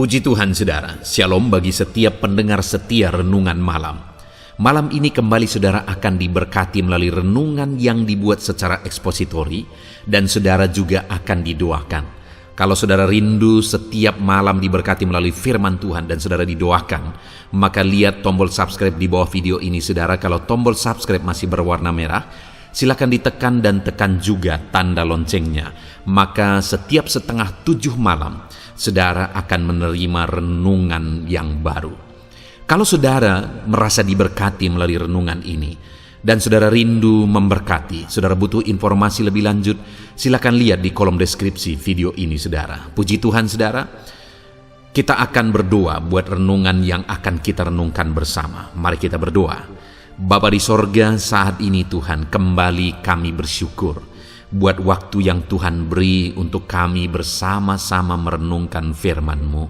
Puji Tuhan saudara, shalom bagi setiap pendengar setia renungan malam. Malam ini kembali saudara akan diberkati melalui renungan yang dibuat secara ekspositori dan saudara juga akan didoakan. Kalau saudara rindu setiap malam diberkati melalui firman Tuhan dan saudara didoakan, maka lihat tombol subscribe di bawah video ini saudara. Kalau tombol subscribe masih berwarna merah, silakan ditekan dan tekan juga tanda loncengnya. Maka setiap 6:30 malam, saudara akan menerima renungan yang baru. Kalau saudara merasa diberkati melalui renungan ini, dan saudara rindu memberkati, saudara butuh informasi lebih lanjut, silakan lihat di kolom deskripsi video ini saudara. Puji Tuhan saudara, kita akan berdoa buat renungan yang akan kita renungkan bersama. Mari kita berdoa. Bapa di sorga, saat ini Tuhan kembali kami bersyukur buat waktu yang Tuhan beri untuk kami bersama-sama merenungkan firman-Mu.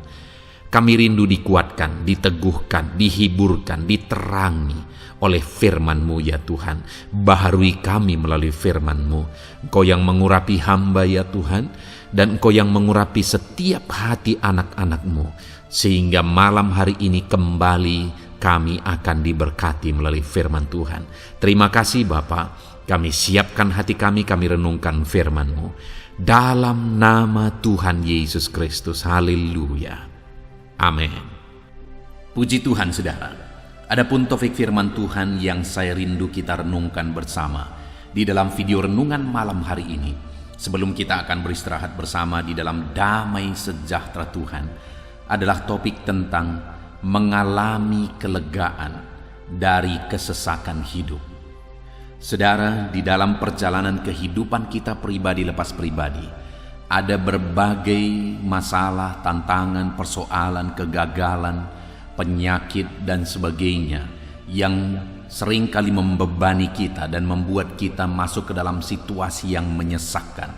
Kami rindu dikuatkan, diteguhkan, dihiburkan, diterangi oleh firman-Mu ya Tuhan. Baharui kami melalui firman-Mu. Engkau yang mengurapi hamba ya Tuhan, dan Engkau yang mengurapi setiap hati anak-anak-Mu, sehingga malam hari ini kembali kami akan diberkati melalui firman Tuhan. Terima kasih Bapa. Kami siapkan hati kami renungkan firman-Mu. Dalam nama Tuhan Yesus Kristus. Haleluya. Amin. Puji Tuhan saudara. Adapun topik firman Tuhan yang saya rindu kita renungkan bersama di dalam video renungan malam hari ini, sebelum kita akan beristirahat bersama di dalam damai sejahtera Tuhan, adalah topik tentang mengalami kelegaan dari kesesakan hidup. Saudara, di dalam perjalanan kehidupan kita pribadi lepas pribadi, ada berbagai masalah, tantangan, persoalan, kegagalan, penyakit, dan sebagainya yang seringkali membebani kita dan membuat kita masuk ke dalam situasi yang menyesakkan,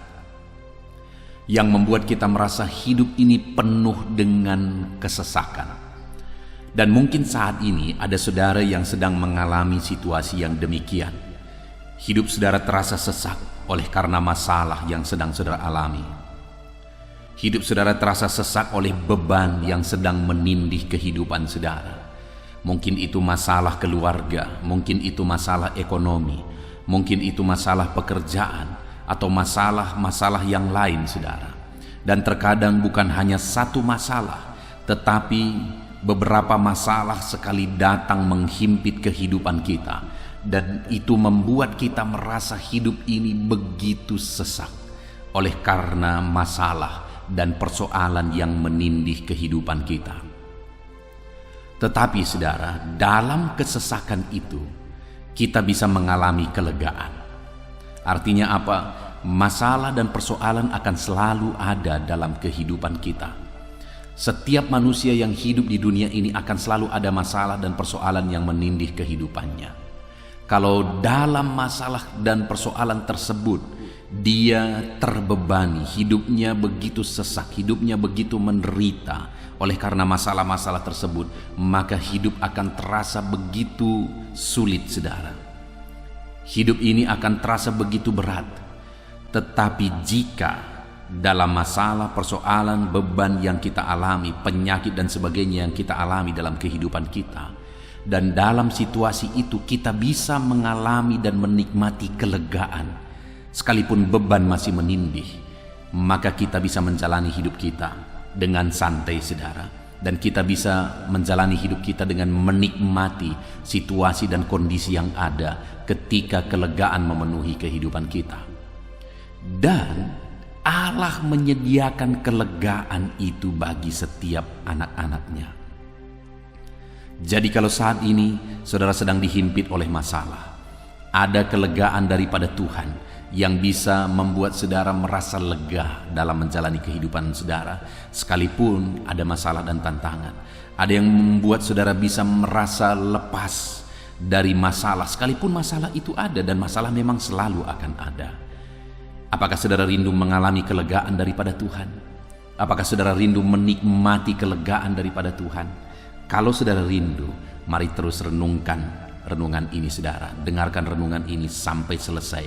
yang membuat kita merasa hidup ini penuh dengan kesesakan. Dan mungkin saat ini ada saudara yang sedang mengalami situasi yang demikian. Hidup saudara terasa sesak oleh karena masalah yang sedang saudara alami. Hidup saudara terasa sesak oleh beban yang sedang menindih kehidupan saudara. Mungkin itu masalah keluarga, mungkin itu masalah ekonomi, mungkin itu masalah pekerjaan, atau masalah-masalah yang lain saudara. Dan terkadang bukan hanya satu masalah, tetapi beberapa masalah sekali datang menghimpit kehidupan kita, dan itu membuat kita merasa hidup ini begitu sesak oleh karena masalah dan persoalan yang menindih kehidupan kita. Tetapi saudara, dalam kesesakan itu kita bisa mengalami kelegaan. Artinya apa? Masalah dan persoalan akan selalu ada dalam kehidupan kita. Setiap manusia yang hidup di dunia ini akan selalu ada masalah dan persoalan yang menindih kehidupannya. Kalau dalam masalah dan persoalan tersebut dia terbebani, hidupnya begitu sesak, hidupnya begitu menderita oleh karena masalah-masalah tersebut, maka hidup akan terasa begitu sulit saudara. Hidup ini akan terasa begitu berat. Tetapi jika dalam masalah, persoalan, beban yang kita alami, penyakit dan sebagainya yang kita alami dalam kehidupan kita, dan dalam situasi itu kita bisa mengalami dan menikmati kelegaan, sekalipun beban masih menindih, maka kita bisa menjalani hidup kita dengan santai saudara. Dan kita bisa menjalani hidup kita dengan menikmati situasi dan kondisi yang ada ketika kelegaan memenuhi kehidupan kita. Dan Allah menyediakan kelegaan itu bagi setiap anak-anaknya. Jadi kalau saat ini saudara sedang dihimpit oleh masalah, ada kelegaan daripada Tuhan yang bisa membuat saudara merasa lega dalam menjalani kehidupan saudara, sekalipun ada masalah dan tantangan. Ada yang membuat saudara bisa merasa lepas dari masalah, sekalipun masalah itu ada, dan masalah memang selalu akan ada. Apakah saudara rindu mengalami kelegaan daripada Tuhan? Apakah saudara rindu menikmati kelegaan daripada Tuhan? Kalau saudara rindu, mari terus renungkan renungan ini saudara. Dengarkan renungan ini sampai selesai,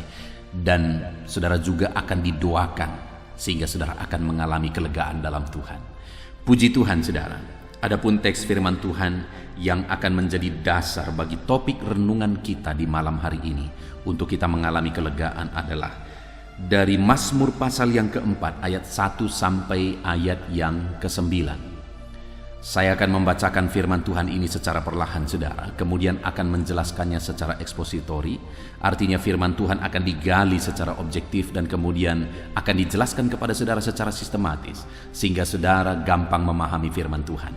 dan saudara juga akan didoakan sehingga saudara akan mengalami kelegaan dalam Tuhan. Puji Tuhan saudara, adapun teks firman Tuhan yang akan menjadi dasar bagi topik renungan kita di malam hari ini untuk kita mengalami kelegaan adalah dari Mazmur pasal yang keempat ayat 1 sampai ayat yang ke-9. Saya akan membacakan firman Tuhan ini secara perlahan saudara, kemudian akan menjelaskannya secara ekspositori. Artinya firman Tuhan akan digali secara objektif dan kemudian akan dijelaskan kepada saudara secara sistematis, sehingga saudara gampang memahami firman Tuhan.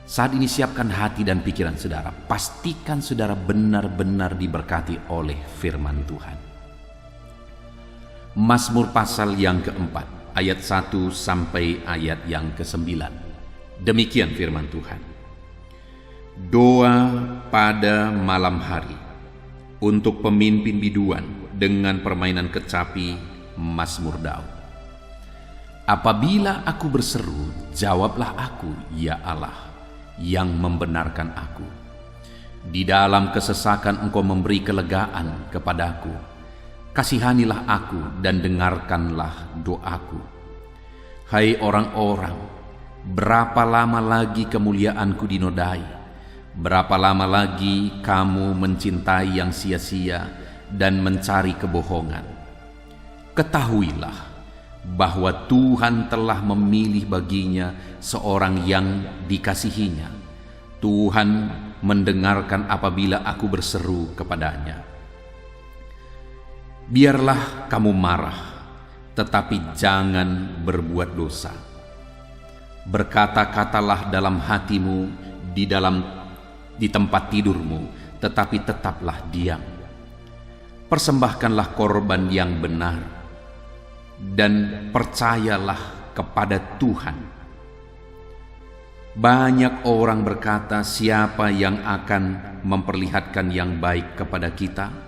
Saat ini siapkan hati dan pikiran saudara, pastikan saudara benar-benar diberkati oleh firman Tuhan. Mazmur pasal yang keempat ayat 1 sampai ayat yang ke-9. Demikian firman Tuhan. Doa pada malam hari untuk pemimpin biduan dengan permainan kecapi, Mazmur Daud. Apabila aku berseru, jawablah aku, ya Allah, yang membenarkan aku. Di dalam kesesakan Engkau memberi kelegaan kepadaku. Kasihanilah aku dan dengarkanlah doaku. Hai orang-orang, berapa lama lagi kemuliaanku dinodai? Berapa lama lagi kamu mencintai yang sia-sia dan mencari kebohongan? Ketahuilah bahwa Tuhan telah memilih baginya seorang yang dikasihinya. Tuhan mendengarkan apabila aku berseru kepadanya. Biarlah kamu marah, tetapi jangan berbuat dosa. Berkata-katalah dalam hatimu di tempat tidurmu, tetapi tetaplah diam. Persembahkanlah korban yang benar dan percayalah kepada Tuhan. Banyak orang berkata, siapa yang akan memperlihatkan yang baik kepada kita?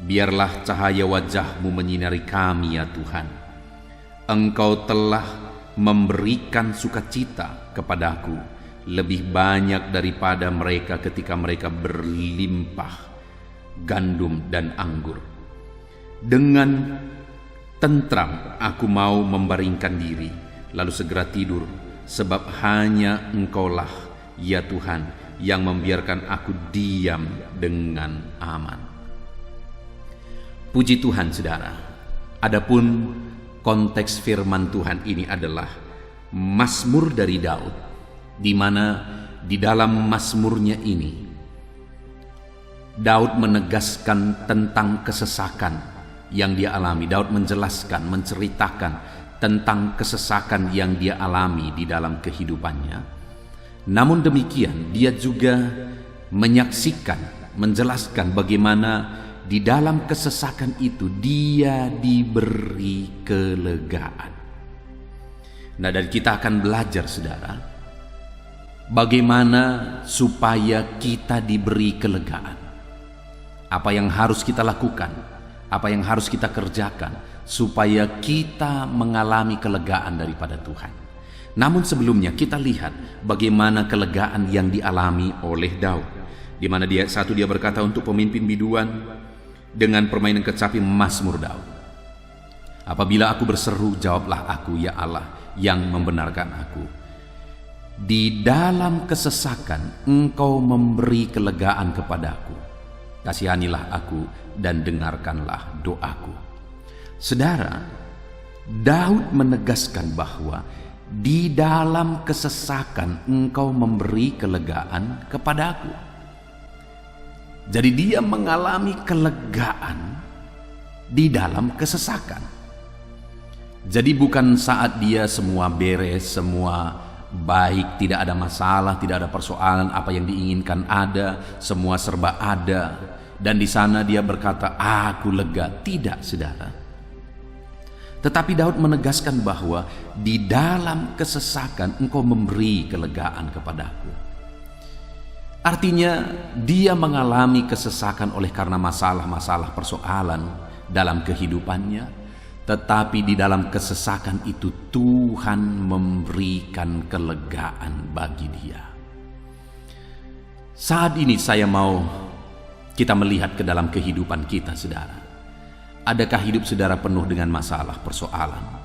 Biarlah cahaya wajah-Mu menyinari kami ya Tuhan. Engkau telah memberikan sukacita kepadaku lebih banyak daripada mereka ketika mereka berlimpah gandum dan anggur. Dengan tentram aku mau membaringkan diri, lalu segera tidur, sebab hanya Engkaulah ya Tuhan yang membiarkan aku diam dengan aman. Puji Tuhan saudara, adapun konteks firman Tuhan ini adalah Mazmur dari Daud, di mana di dalam Mazmurnya ini Daud menegaskan tentang kesesakan yang dia alami. Daud menjelaskan, menceritakan tentang kesesakan yang dia alami di dalam kehidupannya. Namun demikian, dia juga menyaksikan, menjelaskan bagaimana di dalam kesesakan itu dia diberi kelegaan. Nah, dan kita akan belajar saudara, bagaimana supaya kita diberi kelegaan. Apa yang harus kita lakukan, apa yang harus kita kerjakan supaya kita mengalami kelegaan daripada Tuhan. Namun sebelumnya kita lihat bagaimana kelegaan yang dialami oleh Daud, di mana di ayat 1 dia berkata untuk pemimpin biduan dengan permainan kecapi, Mazmur Daud. Apabila aku berseru, jawablah aku ya Allah yang membenarkan aku. Di dalam kesesakan Engkau memberi kelegaan kepadaku. Kasihanilah aku dan dengarkanlah doaku. Saudara, Daud menegaskan bahwa di dalam kesesakan Engkau memberi kelegaan kepadaku. Jadi dia mengalami kelegaan di dalam kesesakan. Jadi bukan saat dia semua beres, semua baik, tidak ada masalah, tidak ada persoalan, apa yang diinginkan ada, semua serba ada, dan di sana dia berkata, aku lega. Tidak, saudara. Tetapi Daud menegaskan bahwa di dalam kesesakan Engkau memberi kelegaan kepadaku. Artinya dia mengalami kesesakan oleh karena masalah-masalah persoalan dalam kehidupannya, tetapi di dalam kesesakan itu Tuhan memberikan kelegaan bagi dia. Saat ini saya mau kita melihat ke dalam kehidupan kita saudara. Adakah hidup saudara penuh dengan masalah, persoalan?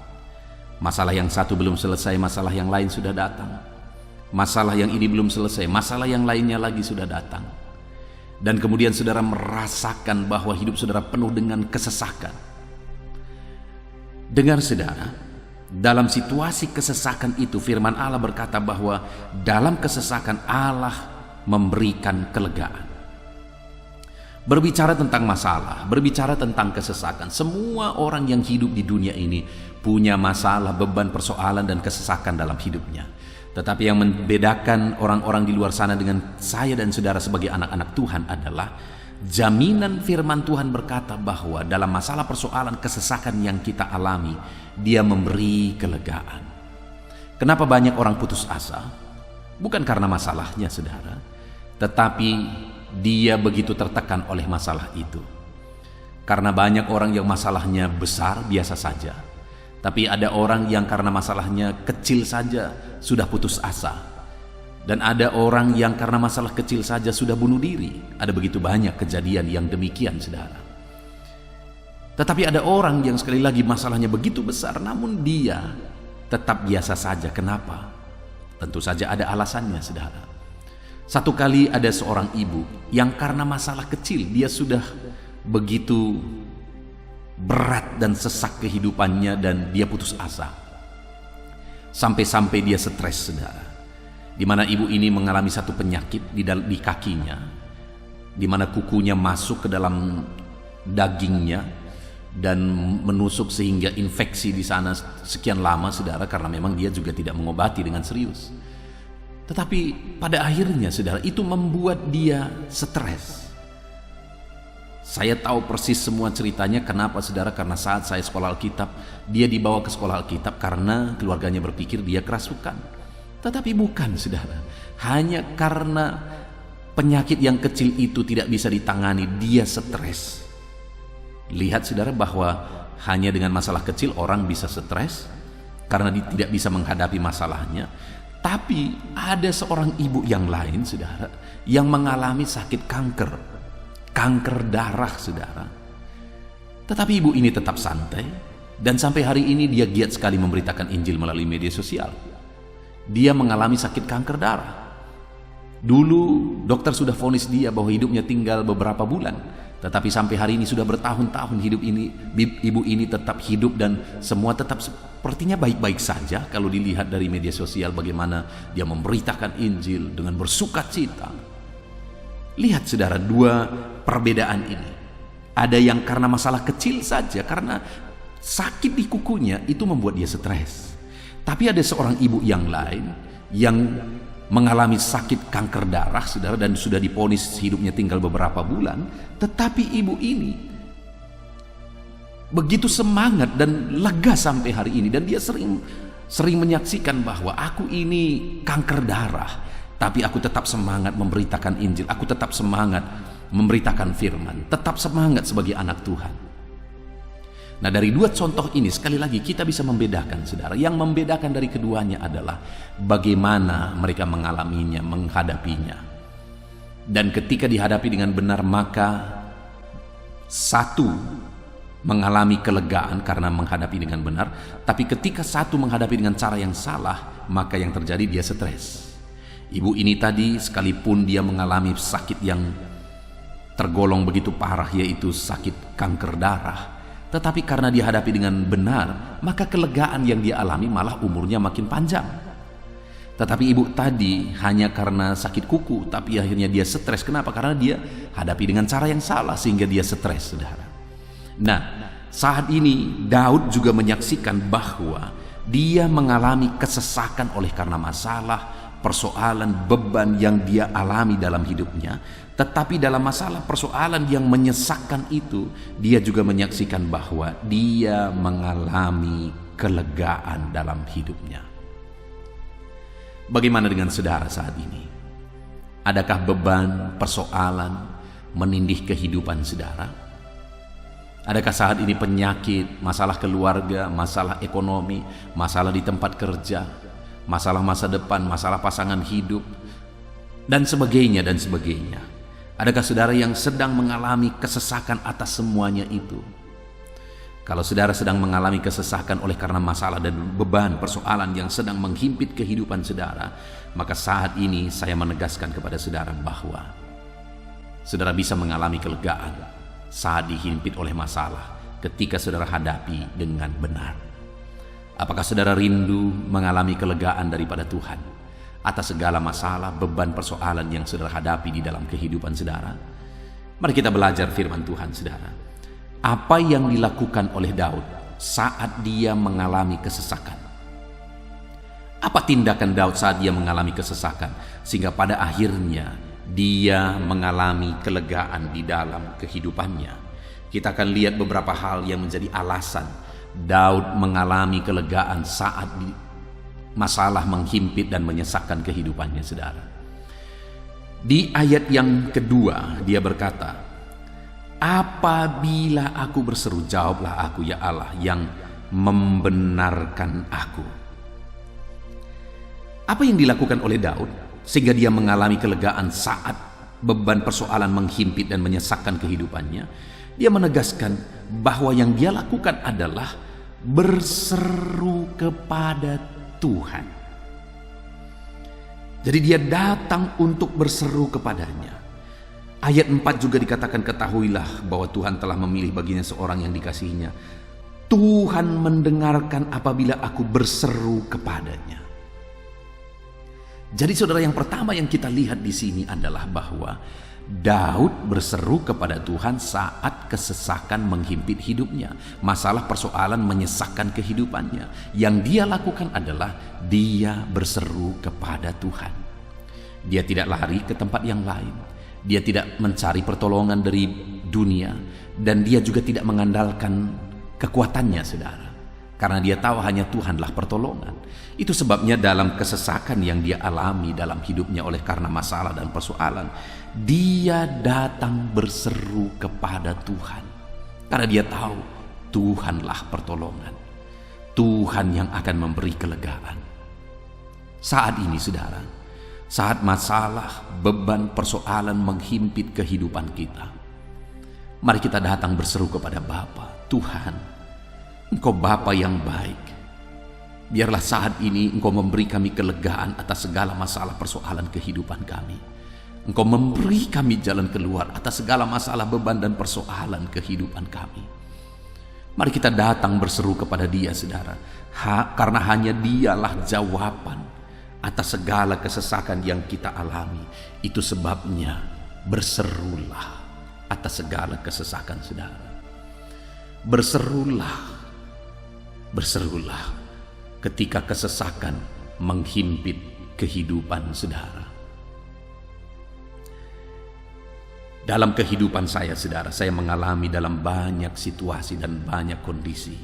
Masalah yang satu belum selesai, masalah yang lain sudah datang. Masalah yang ini belum selesai, masalah yang lainnya lagi sudah datang. Dan kemudian saudara merasakan bahwa hidup saudara penuh dengan kesesakan. Dengar saudara, dalam situasi kesesakan itu firman Allah berkata bahwa dalam kesesakan Allah memberikan kelegaan. Berbicara tentang masalah, berbicara tentang kesesakan, semua orang yang hidup di dunia ini punya masalah, beban, persoalan, dan kesesakan dalam hidupnya. Tetapi yang membedakan orang-orang di luar sana dengan saya dan saudara sebagai anak-anak Tuhan adalah jaminan firman Tuhan berkata bahwa dalam masalah persoalan kesesakan yang kita alami, Dia memberi kelegaan. Kenapa banyak orang putus asa? Bukan karena masalahnya saudara, tetapi dia begitu tertekan oleh masalah itu. Karena banyak orang yang masalahnya besar biasa saja, tapi ada orang yang karena masalahnya kecil saja sudah putus asa. Dan ada orang yang karena masalah kecil saja sudah bunuh diri. Ada begitu banyak kejadian yang demikian saudara. Tetapi ada orang yang sekali lagi masalahnya begitu besar, namun dia tetap biasa saja. Kenapa? Tentu saja ada alasannya saudara. Satu kali ada seorang ibu yang karena masalah kecil dia sudah begitu berat dan sesak kehidupannya dan dia putus asa. Sampai-sampai dia stres saudara. Di mana ibu ini mengalami satu penyakit di kakinya, di mana kukunya masuk ke dalam dagingnya dan menusuk sehingga infeksi di sana sekian lama saudara, karena memang dia juga tidak mengobati dengan serius. Tetapi pada akhirnya saudara, itu membuat dia stres. Saya tahu persis semua ceritanya. Kenapa saudara? Karena saat saya sekolah Alkitab, dia dibawa ke sekolah Alkitab karena keluarganya berpikir dia kerasukan. Tetapi bukan saudara, hanya karena penyakit yang kecil itu tidak bisa ditangani, dia stres. Lihat saudara bahwa hanya dengan masalah kecil orang bisa stres karena dia tidak bisa menghadapi masalahnya. Tapi ada seorang ibu yang lain saudara, yang mengalami sakit kanker darah saudara. Tetapi ibu ini tetap santai, dan sampai hari ini dia giat sekali memberitakan Injil melalui media sosial. Dia mengalami sakit kanker darah. Dulu dokter sudah vonis dia bahwa hidupnya tinggal beberapa bulan, tetapi sampai hari ini sudah bertahun-tahun ibu ini tetap hidup dan semua tetap sepertinya baik-baik saja. Kalau dilihat dari media sosial bagaimana dia memberitakan Injil dengan bersukacita. Lihat saudara, dua perbedaan ini. Ada yang karena masalah kecil saja, karena sakit di kukunya itu membuat dia stres. Tapi ada seorang ibu yang lain yang mengalami sakit kanker darah saudara, dan sudah divonis hidupnya tinggal beberapa bulan. Tetapi ibu ini begitu semangat dan lega sampai hari ini, dan dia sering menyaksikan bahwa aku ini kanker darah, tapi aku tetap semangat memberitakan Injil, aku tetap semangat memberitakan firman, tetap semangat sebagai anak Tuhan. Nah, dari dua contoh ini sekali lagi kita bisa membedakan saudara. Yang membedakan dari keduanya adalah bagaimana mereka mengalaminya, menghadapinya. Dan ketika dihadapi dengan benar, maka satu mengalami kelegaan karena menghadapi dengan benar. Tapi ketika satu menghadapi dengan cara yang salah, maka yang terjadi dia stres. Ibu ini tadi sekalipun dia mengalami sakit yang tergolong begitu parah, yaitu sakit kanker darah, tetapi karena dihadapi dengan benar, maka kelegaan yang dia alami malah umurnya makin panjang. Tetapi ibu tadi hanya karena sakit kuku, tapi akhirnya dia stres. Kenapa? Karena dia hadapi dengan cara yang salah sehingga dia stres saudara. Nah, saat ini Daud juga menyaksikan bahwa dia mengalami kesesakan oleh karena masalah, persoalan, beban yang dia alami dalam hidupnya. Tetapi dalam masalah persoalan yang menyesakkan itu, dia juga menyaksikan bahwa dia mengalami kelegaan dalam hidupnya. Bagaimana dengan saudara saat ini? Adakah beban, persoalan menindih kehidupan saudara? Adakah saat ini penyakit, masalah keluarga, masalah ekonomi, masalah di tempat kerja, masalah masa depan, masalah pasangan hidup, dan sebagainya dan sebagainya? Adakah saudara yang sedang mengalami kesesakan atas semuanya itu? Kalau saudara sedang mengalami kesesakan oleh karena masalah dan beban persoalan yang sedang menghimpit kehidupan saudara, maka saat ini saya menegaskan kepada saudara bahwa saudara bisa mengalami kelegaan saat dihimpit oleh masalah ketika saudara hadapi dengan benar. Apakah saudara rindu mengalami kelegaan daripada Tuhan atas segala masalah, beban, persoalan yang saudara hadapi di dalam kehidupan saudara? Mari kita belajar firman Tuhan, saudara. Apa yang dilakukan oleh Daud saat dia mengalami kesesakan? Apa tindakan Daud saat dia mengalami kesesakan sehingga pada akhirnya dia mengalami kelegaan di dalam kehidupannya? Kita akan lihat beberapa hal yang menjadi alasan Daud mengalami kelegaan saat masalah menghimpit dan menyesakkan kehidupannya, saudara. Di ayat yang kedua dia berkata, apabila aku berseru, jawablah aku ya Allah yang membenarkan aku. Apa yang dilakukan oleh Daud sehingga dia mengalami kelegaan saat beban persoalan menghimpit dan menyesakkan kehidupannya? Dia menegaskan bahwa yang dia lakukan adalah berseru kepada Tuhan. Jadi dia datang untuk berseru kepadanya. Ayat 4 juga dikatakan, ketahuilah bahwa Tuhan telah memilih baginya seorang yang dikasihinya. Tuhan mendengarkan apabila aku berseru kepadanya. Jadi saudara, yang pertama yang kita lihat di sini adalah bahwa Daud berseru kepada Tuhan saat kesesakan menghimpit hidupnya. Masalah persoalan menyesakkan kehidupannya. Yang dia lakukan adalah dia berseru kepada Tuhan. Dia tidak lari ke tempat yang lain. Dia tidak mencari pertolongan dari dunia, dan dia juga tidak mengandalkan kekuatannya, saudara, karena dia tahu hanya Tuhanlah pertolongan. Itu sebabnya dalam kesesakan yang dia alami dalam hidupnya oleh karena masalah dan persoalan, dia datang berseru kepada Tuhan, karena dia tahu Tuhanlah pertolongan, Tuhan yang akan memberi kelegaan. Saat ini, saudara, saat masalah, beban, persoalan menghimpit kehidupan kita, mari kita datang berseru kepada Bapa. Tuhan, Engkau Bapa yang baik. Biarlah saat ini Engkau memberi kami kelegaan atas segala masalah persoalan kehidupan kami. Engkau memberi kami jalan keluar atas segala masalah, beban, dan persoalan kehidupan kami. Mari kita datang berseru kepada Dia, saudara, karena hanya Dialah jawaban atas segala kesesakan yang kita alami. Itu sebabnya berserulah atas segala kesesakan, saudara. Berserulah ketika kesesakan menghimpit kehidupan saudara. Dalam kehidupan saya, saudara, saya mengalami dalam banyak situasi dan banyak kondisi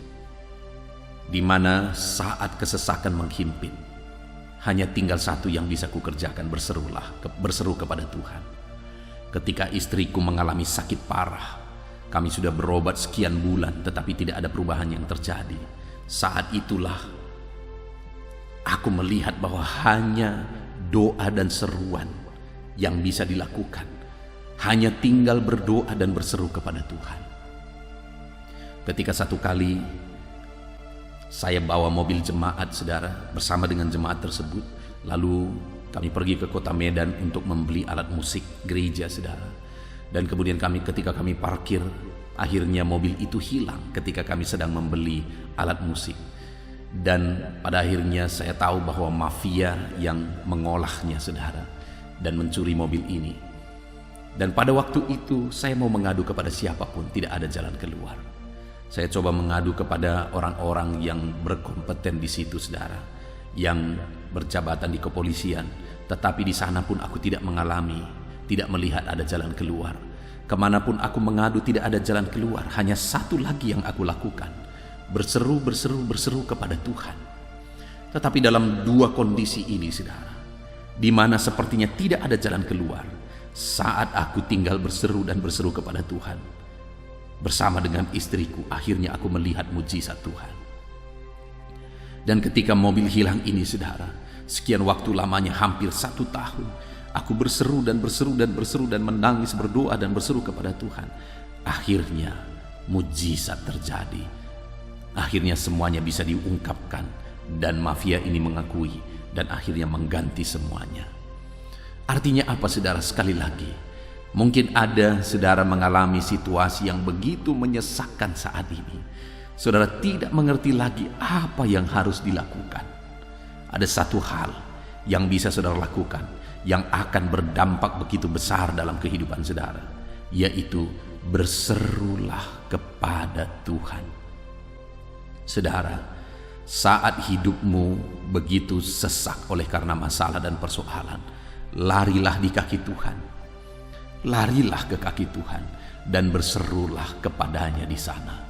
di mana saat kesesakan menghimpit, hanya tinggal satu yang bisa kukerjakan, berseru kepada Tuhan. Ketika istriku mengalami sakit parah, kami sudah berobat sekian bulan tetapi tidak ada perubahan yang terjadi. Saat itulah aku melihat bahwa hanya doa dan seruan yang bisa dilakukan. Hanya tinggal berdoa dan berseru kepada Tuhan. Ketika satu kali saya bawa mobil jemaat, saudara, bersama dengan jemaat tersebut. Lalu kami pergi ke kota Medan untuk membeli alat musik gereja, saudara. Dan kemudian ketika kami parkir, akhirnya mobil itu hilang ketika kami sedang membeli alat musik. Dan pada akhirnya saya tahu bahwa mafia yang mengolahnya, saudara, dan mencuri mobil ini. Dan pada waktu itu saya mau mengadu kepada siapapun, tidak ada jalan keluar. Saya coba mengadu kepada orang-orang yang berkompeten di situ, saudara, yang berjabatan di kepolisian, tetapi di sana pun aku tidak melihat ada jalan keluar. Kemanapun aku mengadu tidak ada jalan keluar. Hanya satu lagi yang aku lakukan, berseru kepada Tuhan. Tetapi dalam dua kondisi ini, saudara, di mana sepertinya tidak ada jalan keluar, saat aku tinggal berseru kepada Tuhan, bersama dengan istriku, akhirnya aku melihat mujizat Tuhan. Dan ketika mobil hilang ini, saudara, sekian waktu lamanya, hampir 1 tahun, aku berseru dan menangis, berdoa dan berseru kepada Tuhan. Akhirnya mujizat terjadi. Akhirnya semuanya bisa diungkapkan dan mafia ini mengakui dan akhirnya mengganti semuanya. Artinya apa, saudara? Sekali lagi, mungkin ada saudara mengalami situasi yang begitu menyesakkan saat ini. Saudara tidak mengerti lagi apa yang harus dilakukan. Ada satu hal yang bisa saudara lakukan yang akan berdampak begitu besar dalam kehidupan saudara, yaitu berserulah kepada Tuhan. Saudara, saat hidupmu begitu sesak oleh karena masalah dan persoalan, larilah di kaki Tuhan. Larilah ke kaki Tuhan dan berserulah kepadanya di sana.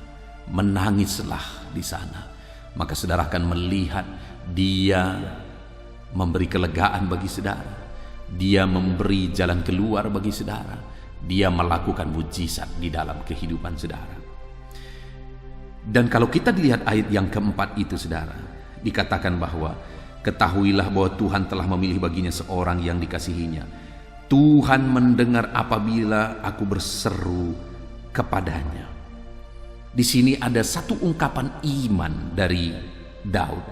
Menangislah di sana. Maka saudara akan melihat Dia memberi kelegaan bagi saudara. Dia memberi jalan keluar bagi saudara. Dia melakukan mujizat di dalam kehidupan saudara. Dan kalau kita dilihat ayat yang keempat itu, saudara, dikatakan bahwa ketahuilah bahwa Tuhan telah memilih baginya seorang yang dikasihinya. Tuhan mendengar apabila aku berseru kepadanya. Di sini ada satu ungkapan iman dari Daud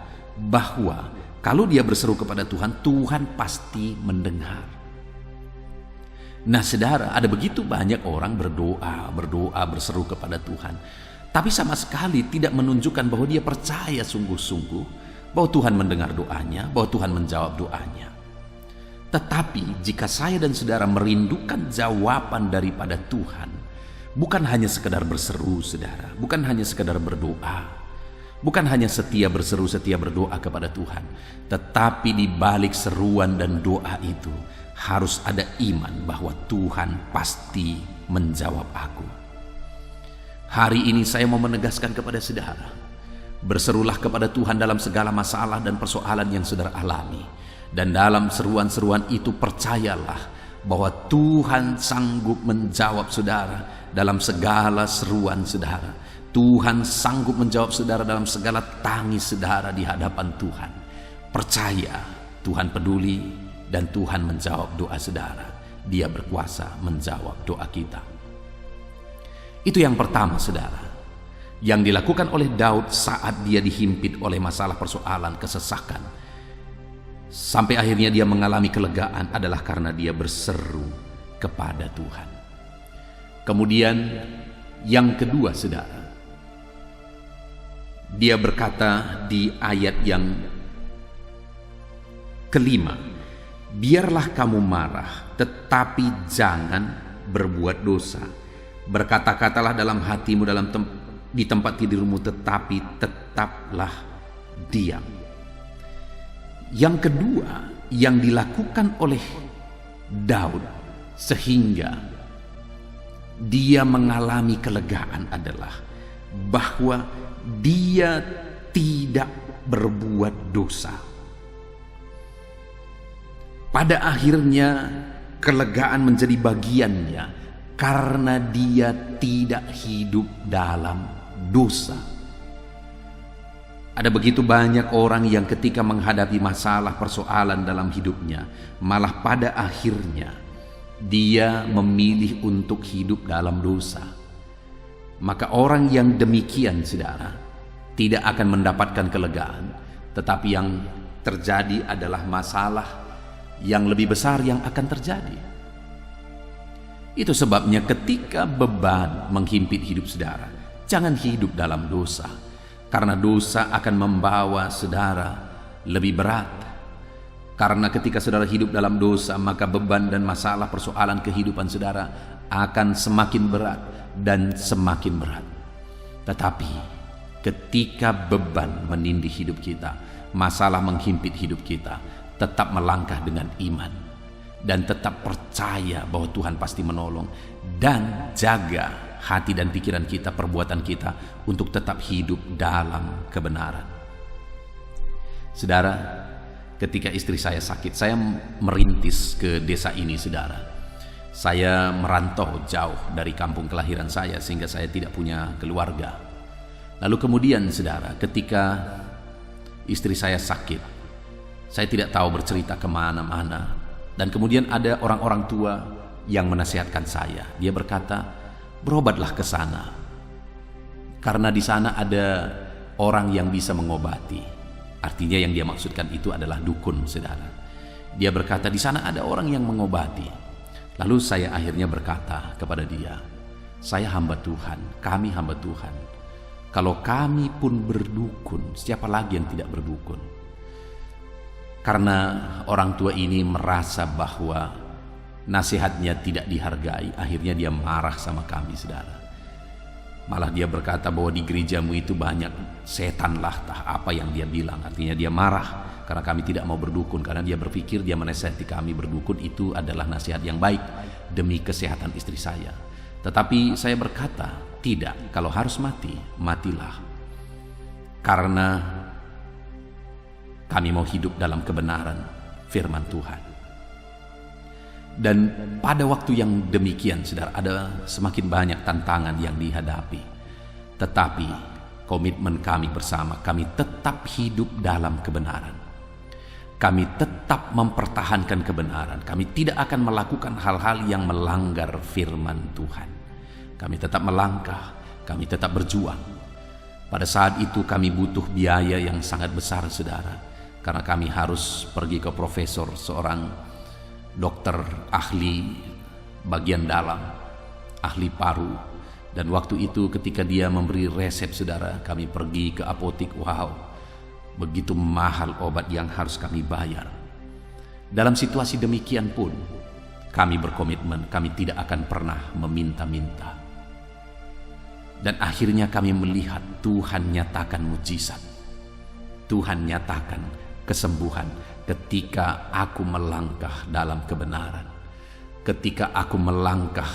bahwa kalau dia berseru kepada Tuhan, Tuhan pasti mendengar. Nah, saudara, ada begitu banyak orang berdoa, berseru kepada Tuhan, tapi sama sekali tidak menunjukkan bahwa dia percaya sungguh-sungguh bahwa Tuhan mendengar doanya, bahwa Tuhan menjawab doanya. Tetapi jika saya dan saudara merindukan jawaban daripada Tuhan, bukan hanya sekedar berseru, saudara, bukan hanya sekedar berdoa, bukan hanya setia berseru, setia berdoa kepada Tuhan, tetapi di balik seruan dan doa itu harus ada iman bahwa Tuhan pasti menjawab aku. Hari ini saya mau menegaskan kepada saudara, berserulah kepada Tuhan dalam segala masalah dan persoalan yang saudara alami. Dan dalam seruan-seruan itu percayalah bahwa Tuhan sanggup menjawab saudara dalam segala seruan saudara. Tuhan sanggup menjawab saudara dalam segala tangis saudara di hadapan Tuhan. Percaya, Tuhan peduli dan Tuhan menjawab doa saudara. Dia berkuasa menjawab doa kita. Itu yang pertama, saudara, yang dilakukan oleh Daud saat dia dihimpit oleh masalah persoalan, kesesakan, sampai akhirnya dia mengalami kelegaan adalah karena dia berseru kepada Tuhan. Kemudian yang kedua, saudara, dia berkata di ayat yang kelima, biarlah kamu marah, tetapi jangan berbuat dosa. Berkata-katalah dalam hatimu di tempat tidurmu, tetapi tetaplah diam. Yang kedua yang dilakukan oleh Daud sehingga dia mengalami kelegaan adalah bahwa dia tidak berbuat dosa. Pada akhirnya kelegaan menjadi bagiannya karena dia tidak hidup dalam dosa. Ada begitu banyak orang yang ketika menghadapi masalah persoalan dalam hidupnya, malah pada akhirnya dia memilih untuk hidup dalam dosa. Maka orang yang demikian, saudara, tidak akan mendapatkan kelegaan, tetapi yang terjadi adalah masalah yang lebih besar yang akan terjadi. Itu sebabnya ketika beban menghimpit hidup saudara, jangan hidup dalam dosa. Karena dosa akan membawa saudara lebih berat. Karena ketika saudara hidup dalam dosa, maka beban dan masalah persoalan kehidupan saudara akan semakin berat dan semakin berat. Tetapi ketika beban menindih hidup kita, masalah menghimpit hidup kita, tetap melangkah dengan iman dan tetap percaya bahwa Tuhan pasti menolong, dan jaga hati dan pikiran kita, perbuatan kita untuk tetap hidup dalam kebenaran. Saudara, ketika istri saya sakit, saya merintis ke desa ini, saudara. Saya merantau jauh dari kampung kelahiran saya sehingga saya tidak punya keluarga. Lalu kemudian, saudara, ketika istri saya sakit, saya tidak tahu bercerita kemana-mana. Dan kemudian ada orang-orang tua yang menasihatkan saya. Dia berkata, berobatlah ke sana, karena di sana ada orang yang bisa mengobati. Artinya yang dia maksudkan itu adalah dukun, saudara. Dia berkata di sana ada orang yang mengobati. Lalu saya akhirnya berkata kepada dia, saya hamba Tuhan, kami hamba Tuhan. Kalau kami pun berdukun, siapa lagi yang tidak berdukun? Karena orang tua ini merasa bahwa nasihatnya tidak dihargai, akhirnya dia marah sama kami, saudara. Malah dia berkata bahwa di gerejamu itu banyak setan lah, apa yang dia bilang. Artinya dia marah karena kami tidak mau berdukun, karena dia berpikir dia menasihati kami berdukun itu adalah nasihat yang baik demi kesehatan istri saya. Tetapi saya berkata, tidak, kalau harus mati, matilah. Karena kami mau hidup dalam kebenaran firman Tuhan. Dan pada waktu yang demikian, saudara, ada semakin banyak tantangan yang dihadapi. Tetapi komitmen kami bersama, kami tetap hidup dalam kebenaran. Kami tetap mempertahankan kebenaran. Kami tidak akan melakukan hal-hal yang melanggar firman Tuhan. Kami tetap melangkah, kami tetap berjuang. Pada saat itu kami butuh biaya yang sangat besar, saudara, karena kami harus pergi ke profesor, seorang dokter ahli bagian dalam, ahli paru. Dan waktu itu ketika dia memberi resep, saudara, kami pergi ke apotik. Wow, begitu mahal obat yang harus kami bayar. Dalam situasi demikian pun kami berkomitmen, kami tidak akan pernah meminta-minta. Dan akhirnya kami melihat Tuhan nyatakan mujizat, Tuhan nyatakan kesembuhan ketika aku melangkah dalam kebenaran, ketika aku melangkah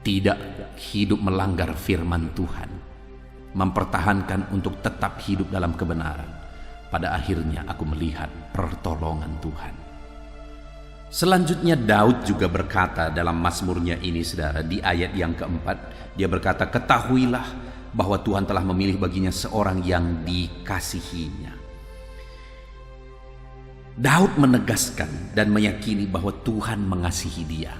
tidak hidup melanggar firman Tuhan, mempertahankan untuk tetap hidup dalam kebenaran. Pada akhirnya aku melihat pertolongan Tuhan. Selanjutnya Daud juga berkata dalam mazmurnya ini, saudara, di ayat yang keempat, dia berkata, ketahuilah bahwa Tuhan telah memilih baginya seorang yang dikasihinya. Daud menegaskan dan meyakini bahwa Tuhan mengasihi dia.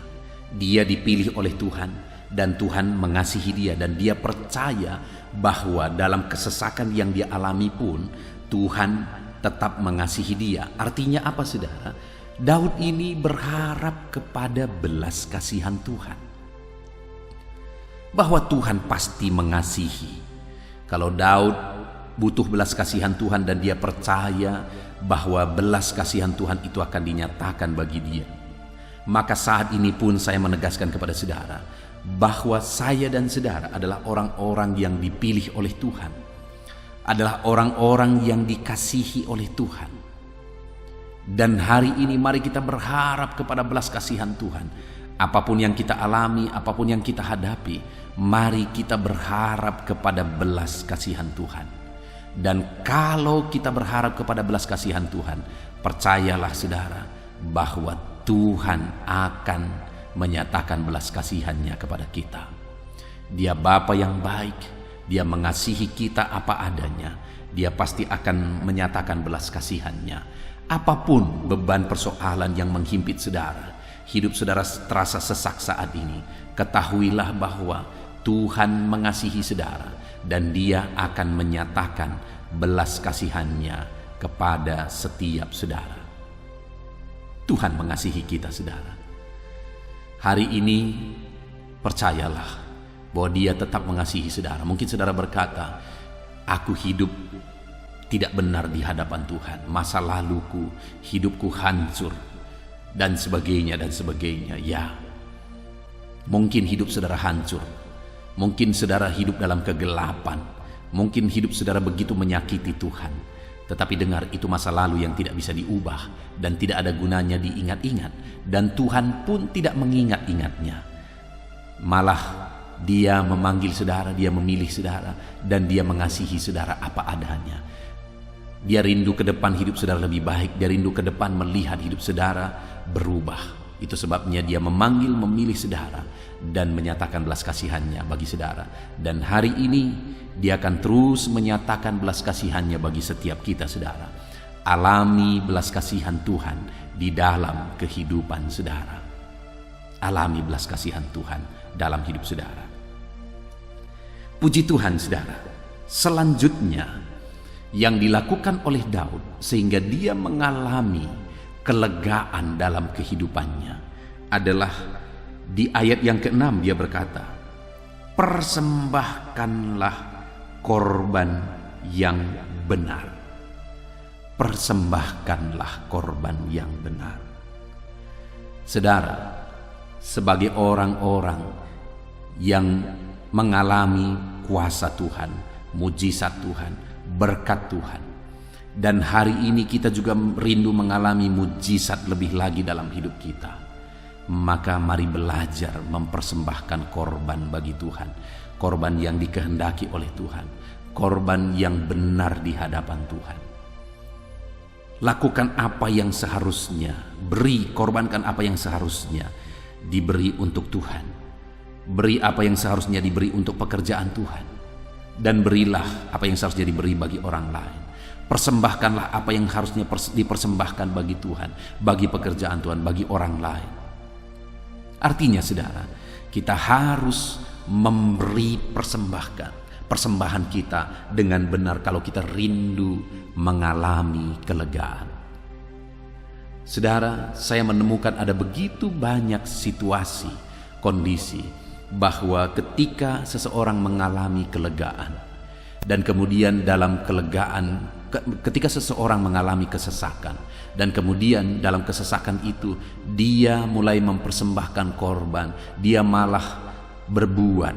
Dia dipilih oleh Tuhan dan Tuhan mengasihi dia, dan dia percaya bahwa dalam kesesakan yang dia alami pun Tuhan tetap mengasihi dia. Artinya apa, saudara? Daud ini berharap kepada belas kasihan Tuhan, bahwa Tuhan pasti mengasihi. Kalau Daud butuh belas kasihan Tuhan dan dia percaya bahwa belas kasihan Tuhan itu akan dinyatakan bagi dia, maka saat ini pun saya menegaskan kepada saudara bahwa saya dan saudara adalah orang-orang yang dipilih oleh Tuhan, adalah orang-orang yang dikasihi oleh Tuhan. Dan hari ini mari kita berharap kepada belas kasihan Tuhan. Apapun yang kita alami, apapun yang kita hadapi, mari kita berharap kepada belas kasihan Tuhan. Dan kalau kita berharap kepada belas kasihan Tuhan, percayalah saudara bahwa Tuhan akan menyatakan belas kasihannya kepada kita. Dia Bapa yang baik, dia mengasihi kita apa adanya. Dia pasti akan menyatakan belas kasihannya. Apapun beban persoalan yang menghimpit saudara, hidup saudara terasa sesak saat ini, ketahuilah bahwa Tuhan mengasihi saudara dan dia akan menyatakan belas kasihannya kepada setiap saudara. Tuhan mengasihi kita, saudara. Hari ini percayalah bahwa dia tetap mengasihi saudara. Mungkin saudara berkata, aku hidup tidak benar di hadapan Tuhan, masa laluku, hidupku hancur, dan sebagainya dan sebagainya. Ya, mungkin hidup saudara hancur, mungkin saudara hidup dalam kegelapan, mungkin hidup saudara begitu menyakiti Tuhan. Tetapi dengar, itu masa lalu yang tidak bisa diubah dan tidak ada gunanya diingat-ingat, dan Tuhan pun tidak mengingat-ingatnya. Malah dia memanggil saudara, dia memilih saudara, dan dia mengasihi saudara apa adanya. Dia rindu ke depan hidup saudara lebih baik. Dia rindu ke depan melihat hidup saudara berubah. Itu sebabnya dia memanggil, memilih saudara, dan menyatakan belas kasihannya bagi saudara. Dan hari ini dia akan terus menyatakan belas kasihannya bagi setiap kita, saudara. Alami belas kasihan Tuhan di dalam kehidupan saudara. Alami belas kasihan Tuhan dalam hidup saudara. Puji Tuhan, saudara. Selanjutnya, yang dilakukan oleh Daud sehingga dia mengalami kelegaan dalam kehidupannya adalah di ayat yang ke-6 dia berkata, persembahkanlah korban yang benar. Persembahkanlah korban yang benar. Saudara, sebagai orang-orang yang mengalami kuasa Tuhan, mujizat Tuhan, berkat Tuhan, dan hari ini kita juga rindu mengalami mujizat lebih lagi dalam hidup kita, maka mari belajar mempersembahkan korban bagi Tuhan, korban yang dikehendaki oleh Tuhan, korban yang benar di hadapan Tuhan. Lakukan apa yang seharusnya, korbankan apa yang seharusnya diberi untuk Tuhan, beri apa yang seharusnya diberi untuk pekerjaan Tuhan, dan berilah apa yang seharusnya diberi bagi orang lain. Persembahkanlah apa yang harusnya dipersembahkan bagi Tuhan, bagi pekerjaan Tuhan, bagi orang lain. Artinya saudara, kita harus memberi persembahan kita dengan benar kalau kita rindu mengalami kelegaan. Saudara, saya menemukan ada begitu banyak situasi, kondisi bahwa ketika seseorang mengalami kelegaan dan kemudian dalam kelegaan, ketika seseorang mengalami kesesakan dan kemudian dalam kesesakan itu dia mulai mempersembahkan korban, dia malah berbuat,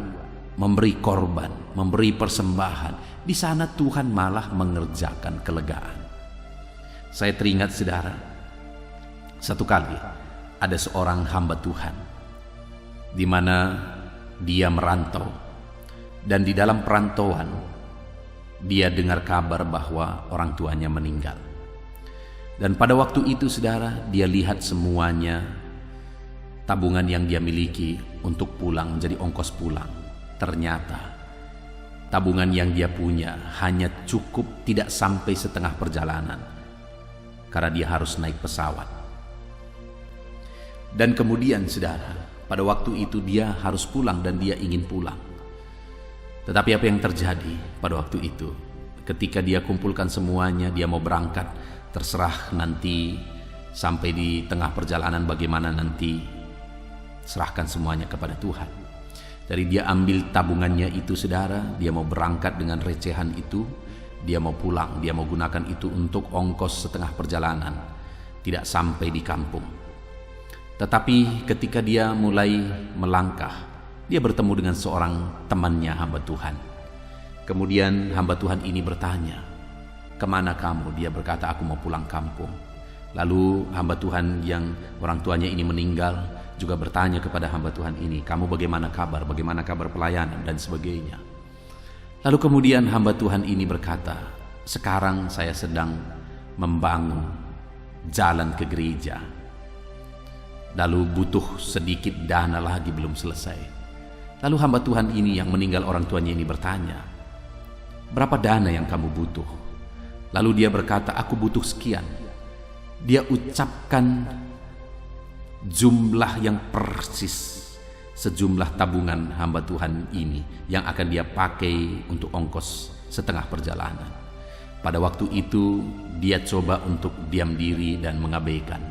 memberi korban, memberi persembahan, di sana Tuhan malah mengerjakan kelegaan. Saya teringat saudara, satu kali ada seorang hamba Tuhan di mana dia merantau, dan di dalam perantauan dia dengar kabar bahwa orang tuanya meninggal. Dan pada waktu itu saudara, dia lihat semuanya tabungan yang dia miliki untuk pulang menjadi ongkos pulang. Ternyata tabungan yang dia punya hanya cukup tidak sampai setengah perjalanan karena dia harus naik pesawat. Dan kemudian saudara, pada waktu itu dia harus pulang dan dia ingin pulang. Tetapi apa yang terjadi pada waktu itu? Ketika dia kumpulkan semuanya, dia mau berangkat, terserah nanti sampai di tengah perjalanan bagaimana nanti, serahkan semuanya kepada Tuhan. Jadi dia ambil tabungannya itu saudara, dia mau berangkat dengan recehan itu, dia mau pulang, dia mau gunakan itu untuk ongkos setengah perjalanan, tidak sampai di kampung. Tetapi ketika dia mulai melangkah, dia bertemu dengan seorang temannya hamba Tuhan. Kemudian hamba Tuhan ini bertanya, "Kemana kamu?" Dia berkata, "Aku mau pulang kampung." Lalu hamba Tuhan yang orang tuanya ini meninggal juga bertanya kepada hamba Tuhan ini, "Kamu bagaimana kabar? Bagaimana kabar pelayanan?" dan sebagainya. Lalu kemudian hamba Tuhan ini berkata, "Sekarang saya sedang membangun jalan ke gereja. Lalu butuh sedikit dana lagi, belum selesai." Lalu hamba Tuhan ini yang meninggal orang tuanya ini bertanya, "Berapa dana yang kamu butuh?" Lalu dia berkata, "Aku butuh sekian." Dia ucapkan jumlah yang persis sejumlah tabungan hamba Tuhan ini yang akan dia pakai untuk ongkos setengah perjalanan. Pada waktu itu dia coba untuk diam diri dan mengabaikan.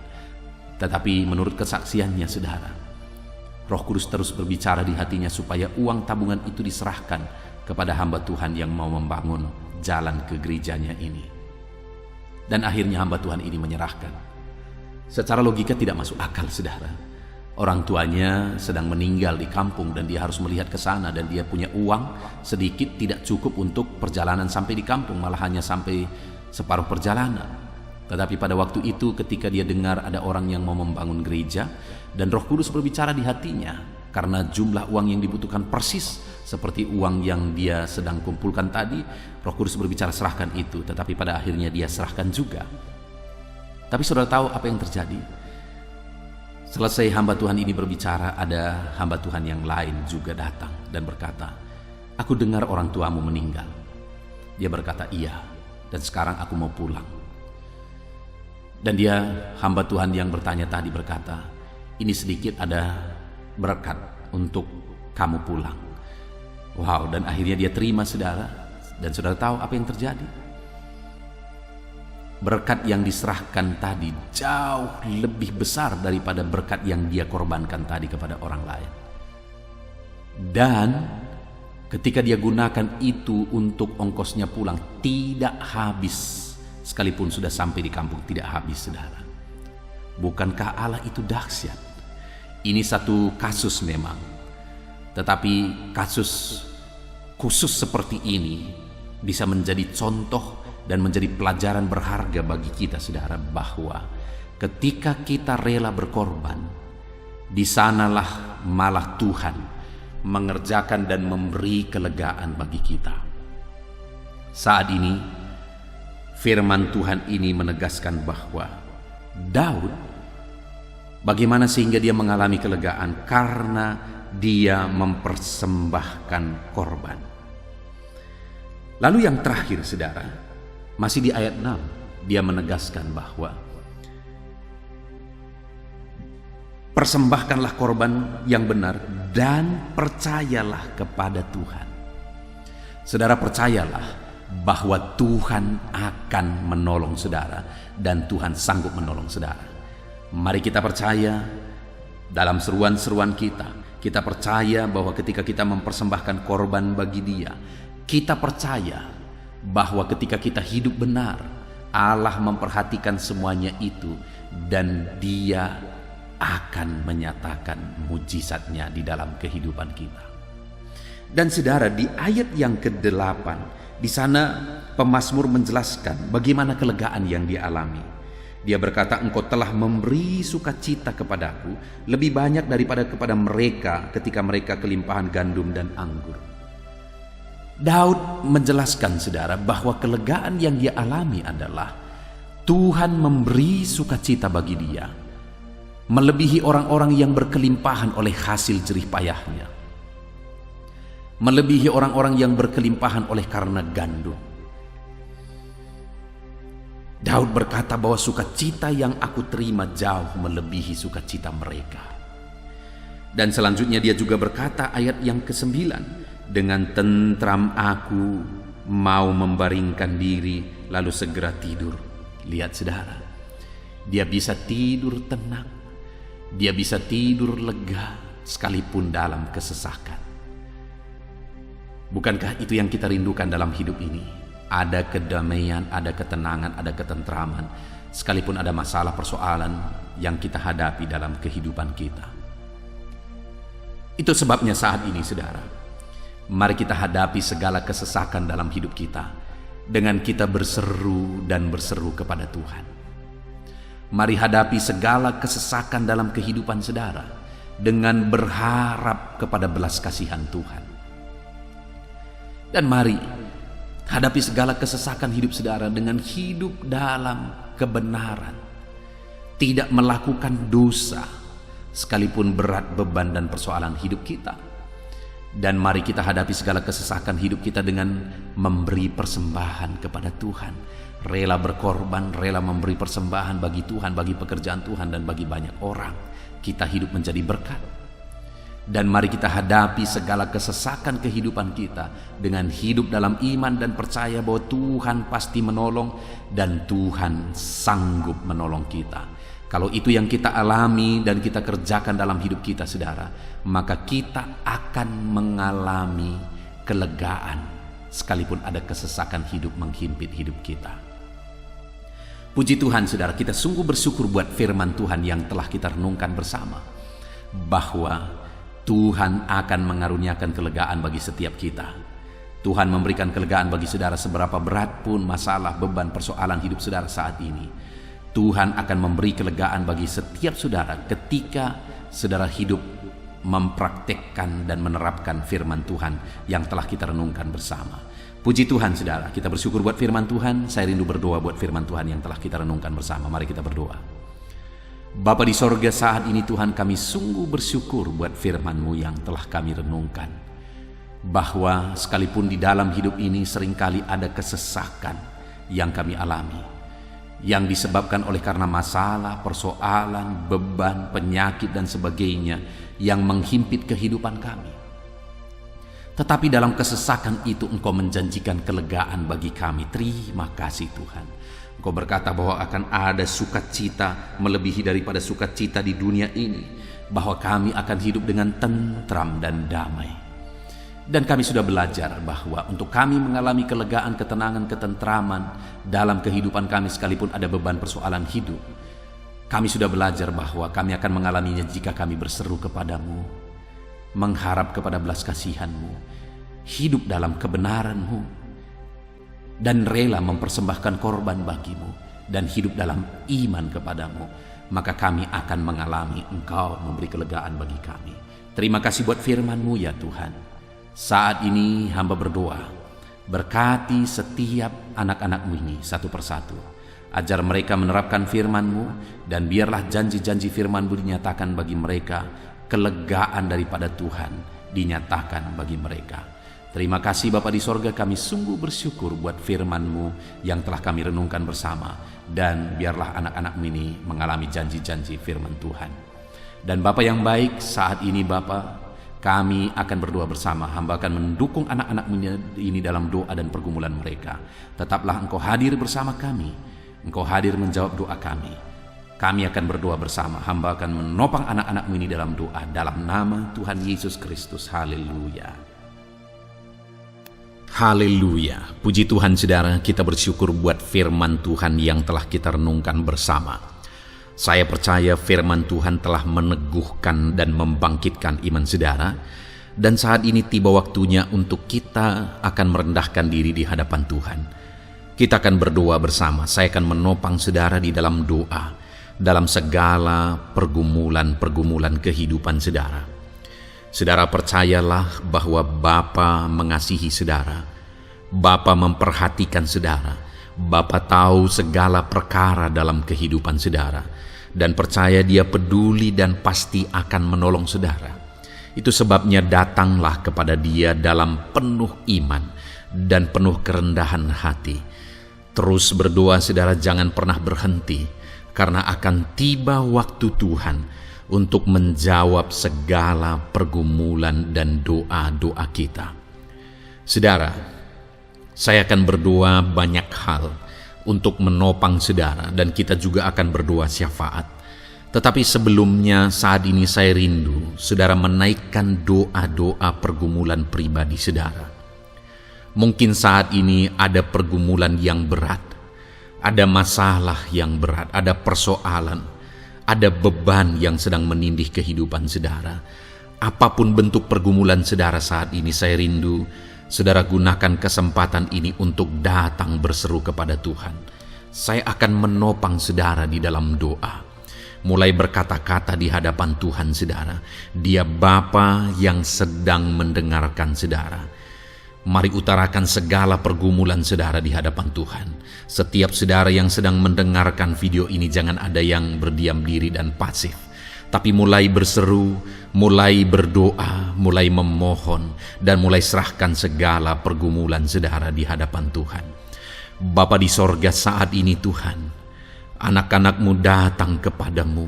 Tetapi menurut kesaksiannya saudara, Roh Kudus terus berbicara di hatinya supaya uang tabungan itu diserahkan kepada hamba Tuhan yang mau membangun jalan ke gerejanya ini. Dan akhirnya hamba Tuhan ini menyerahkan. Secara logika tidak masuk akal saudara. Orang tuanya sedang meninggal di kampung dan dia harus melihat ke sana, dan dia punya uang sedikit tidak cukup untuk perjalanan sampai di kampung, malah hanya sampai separuh perjalanan. Tetapi pada waktu itu ketika dia dengar ada orang yang mau membangun gereja dan Roh Kudus berbicara di hatinya, karena jumlah uang yang dibutuhkan persis seperti uang yang dia sedang kumpulkan tadi, Roh Kudus berbicara serahkan itu, tetapi pada akhirnya dia serahkan juga. Tapi saudara tahu apa yang terjadi? Selesai hamba Tuhan ini berbicara, ada hamba Tuhan yang lain juga datang dan berkata, "Aku dengar orang tuamu meninggal." Dia berkata, "Iya, dan sekarang aku mau pulang." Dan dia, hamba Tuhan yang bertanya tadi berkata, "Ini sedikit ada berkat untuk kamu pulang." Wow, dan akhirnya dia terima saudara. Dan saudara tahu apa yang terjadi? Berkat yang diserahkan tadi jauh lebih besar daripada berkat yang dia korbankan tadi kepada orang lain. Dan ketika dia gunakan itu untuk ongkosnya pulang, tidak habis. Sekalipun sudah sampai di kampung, tidak habis, saudara. Bukankah Allah itu dahsyat? Ini satu kasus memang. Tetapi kasus khusus seperti ini bisa menjadi contoh dan menjadi pelajaran berharga bagi kita, saudara, bahwa ketika kita rela berkorban, di sanalah malah Tuhan mengerjakan dan memberi kelegaan bagi kita. Saat ini firman Tuhan ini menegaskan bahwa Daud, bagaimana sehingga dia mengalami kelegaan? Karena dia mempersembahkan korban. Lalu yang terakhir, saudara, masih di ayat 6, dia menegaskan bahwa persembahkanlah korban yang benar dan percayalah kepada Tuhan. Saudara, percayalah bahwa Tuhan akan menolong saudara dan Tuhan sanggup menolong saudara. Mari kita percaya dalam seruan-seruan kita. Kita percaya bahwa ketika kita mempersembahkan korban bagi Dia, kita percaya bahwa ketika kita hidup benar, Allah memperhatikan semuanya itu dan Dia akan menyatakan mujizatnya di dalam kehidupan kita. Dan saudara, di ayat yang ke-8, di sana pemazmur menjelaskan bagaimana kelegaan yang dia alami. Dia berkata, engkau telah memberi sukacita kepadaku lebih banyak daripada kepada mereka ketika mereka kelimpahan gandum dan anggur. Daud menjelaskan, saudara, bahwa kelegaan yang dia alami adalah Tuhan memberi sukacita bagi dia, melebihi orang-orang yang berkelimpahan oleh hasil jerih payahnya, melebihi orang-orang yang berkelimpahan oleh karena gandum. Daud berkata bahwa sukacita yang aku terima jauh melebihi sukacita mereka. Dan selanjutnya dia juga berkata ayat yang ke-9, dengan tentram aku mau membaringkan diri lalu segera tidur. Lihat, saudara, dia bisa tidur tenang, dia bisa tidur lega sekalipun dalam kesesakan. Bukankah itu yang kita rindukan dalam hidup ini? Ada kedamaian, ada ketenangan, ada ketentraman, sekalipun ada masalah persoalan yang kita hadapi dalam kehidupan kita. Itu sebabnya saat ini, saudara, mari kita hadapi segala kesesakan dalam hidup kita dengan kita berseru dan berseru kepada Tuhan. Mari hadapi segala kesesakan dalam kehidupan saudara dengan berharap kepada belas kasihan Tuhan. Dan mari hadapi segala kesesakan hidup saudara dengan hidup dalam kebenaran, tidak melakukan dosa sekalipun berat beban dan persoalan hidup kita. Dan mari kita hadapi segala kesesakan hidup kita dengan memberi persembahan kepada Tuhan, rela berkorban, rela memberi persembahan bagi Tuhan, bagi pekerjaan Tuhan dan bagi banyak orang. Kita hidup menjadi berkat. Dan mari kita hadapi segala kesesakan kehidupan kita dengan hidup dalam iman dan percaya bahwa Tuhan pasti menolong dan Tuhan sanggup menolong kita. Kalau itu yang kita alami dan kita kerjakan dalam hidup kita, saudara, maka kita akan mengalami kelegaan sekalipun ada kesesakan hidup menghimpit hidup kita. Puji Tuhan, saudara, kita sungguh bersyukur buat firman Tuhan yang telah kita renungkan bersama, bahwa Tuhan akan mengaruniakan kelegaan bagi setiap kita. Tuhan memberikan kelegaan bagi saudara seberapa berat pun masalah, beban, persoalan hidup saudara saat ini. Tuhan akan memberi kelegaan bagi setiap saudara ketika saudara hidup mempraktekkan dan menerapkan firman Tuhan yang telah kita renungkan bersama. Puji Tuhan, saudara, kita bersyukur buat firman Tuhan. Saya rindu berdoa buat firman Tuhan yang telah kita renungkan bersama. Mari kita berdoa. Bapa di sorga, saat ini Tuhan, kami sungguh bersyukur buat firman-Mu yang telah kami renungkan, bahwa sekalipun di dalam hidup ini seringkali ada kesesakan yang kami alami, yang disebabkan oleh karena masalah, persoalan, beban, penyakit dan sebagainya yang menghimpit kehidupan kami. Tetapi dalam kesesakan itu Engkau menjanjikan kelegaan bagi kami. Terima kasih Tuhan. Engkau berkata bahwa akan ada sukacita melebihi daripada sukacita di dunia ini, bahwa kami akan hidup dengan tentram dan damai. Dan kami sudah belajar bahwa untuk kami mengalami kelegaan, ketenangan, ketentraman dalam kehidupan kami sekalipun ada beban persoalan hidup, kami sudah belajar bahwa kami akan mengalaminya jika kami berseru kepadamu, mengharap kepada belas kasihan-Mu, hidup dalam kebenaran-Mu, dan rela mempersembahkan korban bagi-Mu, dan hidup dalam iman kepadamu, maka kami akan mengalami Engkau memberi kelegaan bagi kami. Terima kasih buat firman-Mu ya Tuhan. Saat ini hamba berdoa, berkati setiap anak-anak-Mu ini satu persatu, ajar mereka menerapkan firman-Mu, dan biarlah janji-janji firman-Mu dinyatakan bagi mereka, kelegaan daripada Tuhan dinyatakan bagi mereka. Terima kasih Bapa di sorga, kami sungguh bersyukur buat firman-Mu yang telah kami renungkan bersama, dan biarlah anak-anak-Mu ini mengalami janji-janji firman Tuhan. Dan Bapa yang baik, saat ini Bapa, kami akan berdoa bersama. Hamba akan mendukung anak-anak-Mu ini dalam doa dan pergumulan mereka. Tetaplah Engkau hadir bersama kami, Engkau hadir menjawab doa kami. Kami akan berdoa bersama. Hamba akan menopang anak-anak-Mu ini dalam doa, dalam nama Tuhan Yesus Kristus. Haleluya. Haleluya. Puji Tuhan saudara, kita bersyukur buat firman Tuhan yang telah kita renungkan bersama. Saya percaya firman Tuhan telah meneguhkan dan membangkitkan iman saudara. Dan saat ini tiba waktunya untuk kita akan merendahkan diri di hadapan Tuhan. Kita akan berdoa bersama. Saya akan menopang saudara di dalam doa, dalam segala pergumulan-pergumulan kehidupan saudara. Saudara percayalah bahwa Bapa mengasihi saudara. Bapa memperhatikan saudara. Bapa tahu segala perkara dalam kehidupan saudara. Dan percaya Dia peduli dan pasti akan menolong saudara. Itu sebabnya datanglah kepada Dia dalam penuh iman dan penuh kerendahan hati. Terus berdoa saudara, jangan pernah berhenti, karena akan tiba waktu Tuhan untuk menjawab segala pergumulan dan doa-doa kita. Saudara, saya akan berdoa banyak hal untuk menopang saudara, dan kita juga akan berdoa syafaat. Tetapi sebelumnya saat ini saya rindu saudara menaikkan doa-doa pergumulan pribadi saudara. Mungkin saat ini ada pergumulan yang berat, ada masalah yang berat, ada persoalan, ada beban yang sedang menindih kehidupan saudara. Apapun bentuk pergumulan saudara saat ini, saya rindu saudara gunakan kesempatan ini untuk datang berseru kepada Tuhan. Saya akan menopang saudara di dalam doa. Mulai berkata-kata di hadapan Tuhan saudara. Dia Bapa yang sedang mendengarkan saudara. Mari utarakan segala pergumulan saudara di hadapan Tuhan. Setiap saudara yang sedang mendengarkan video ini, jangan ada yang berdiam diri dan pasif, tapi mulai berseru, mulai berdoa, mulai memohon, dan mulai serahkan segala pergumulan saudara di hadapan Tuhan. Bapa di sorga, saat ini Tuhan, anak-anak-Mu datang kepadamu.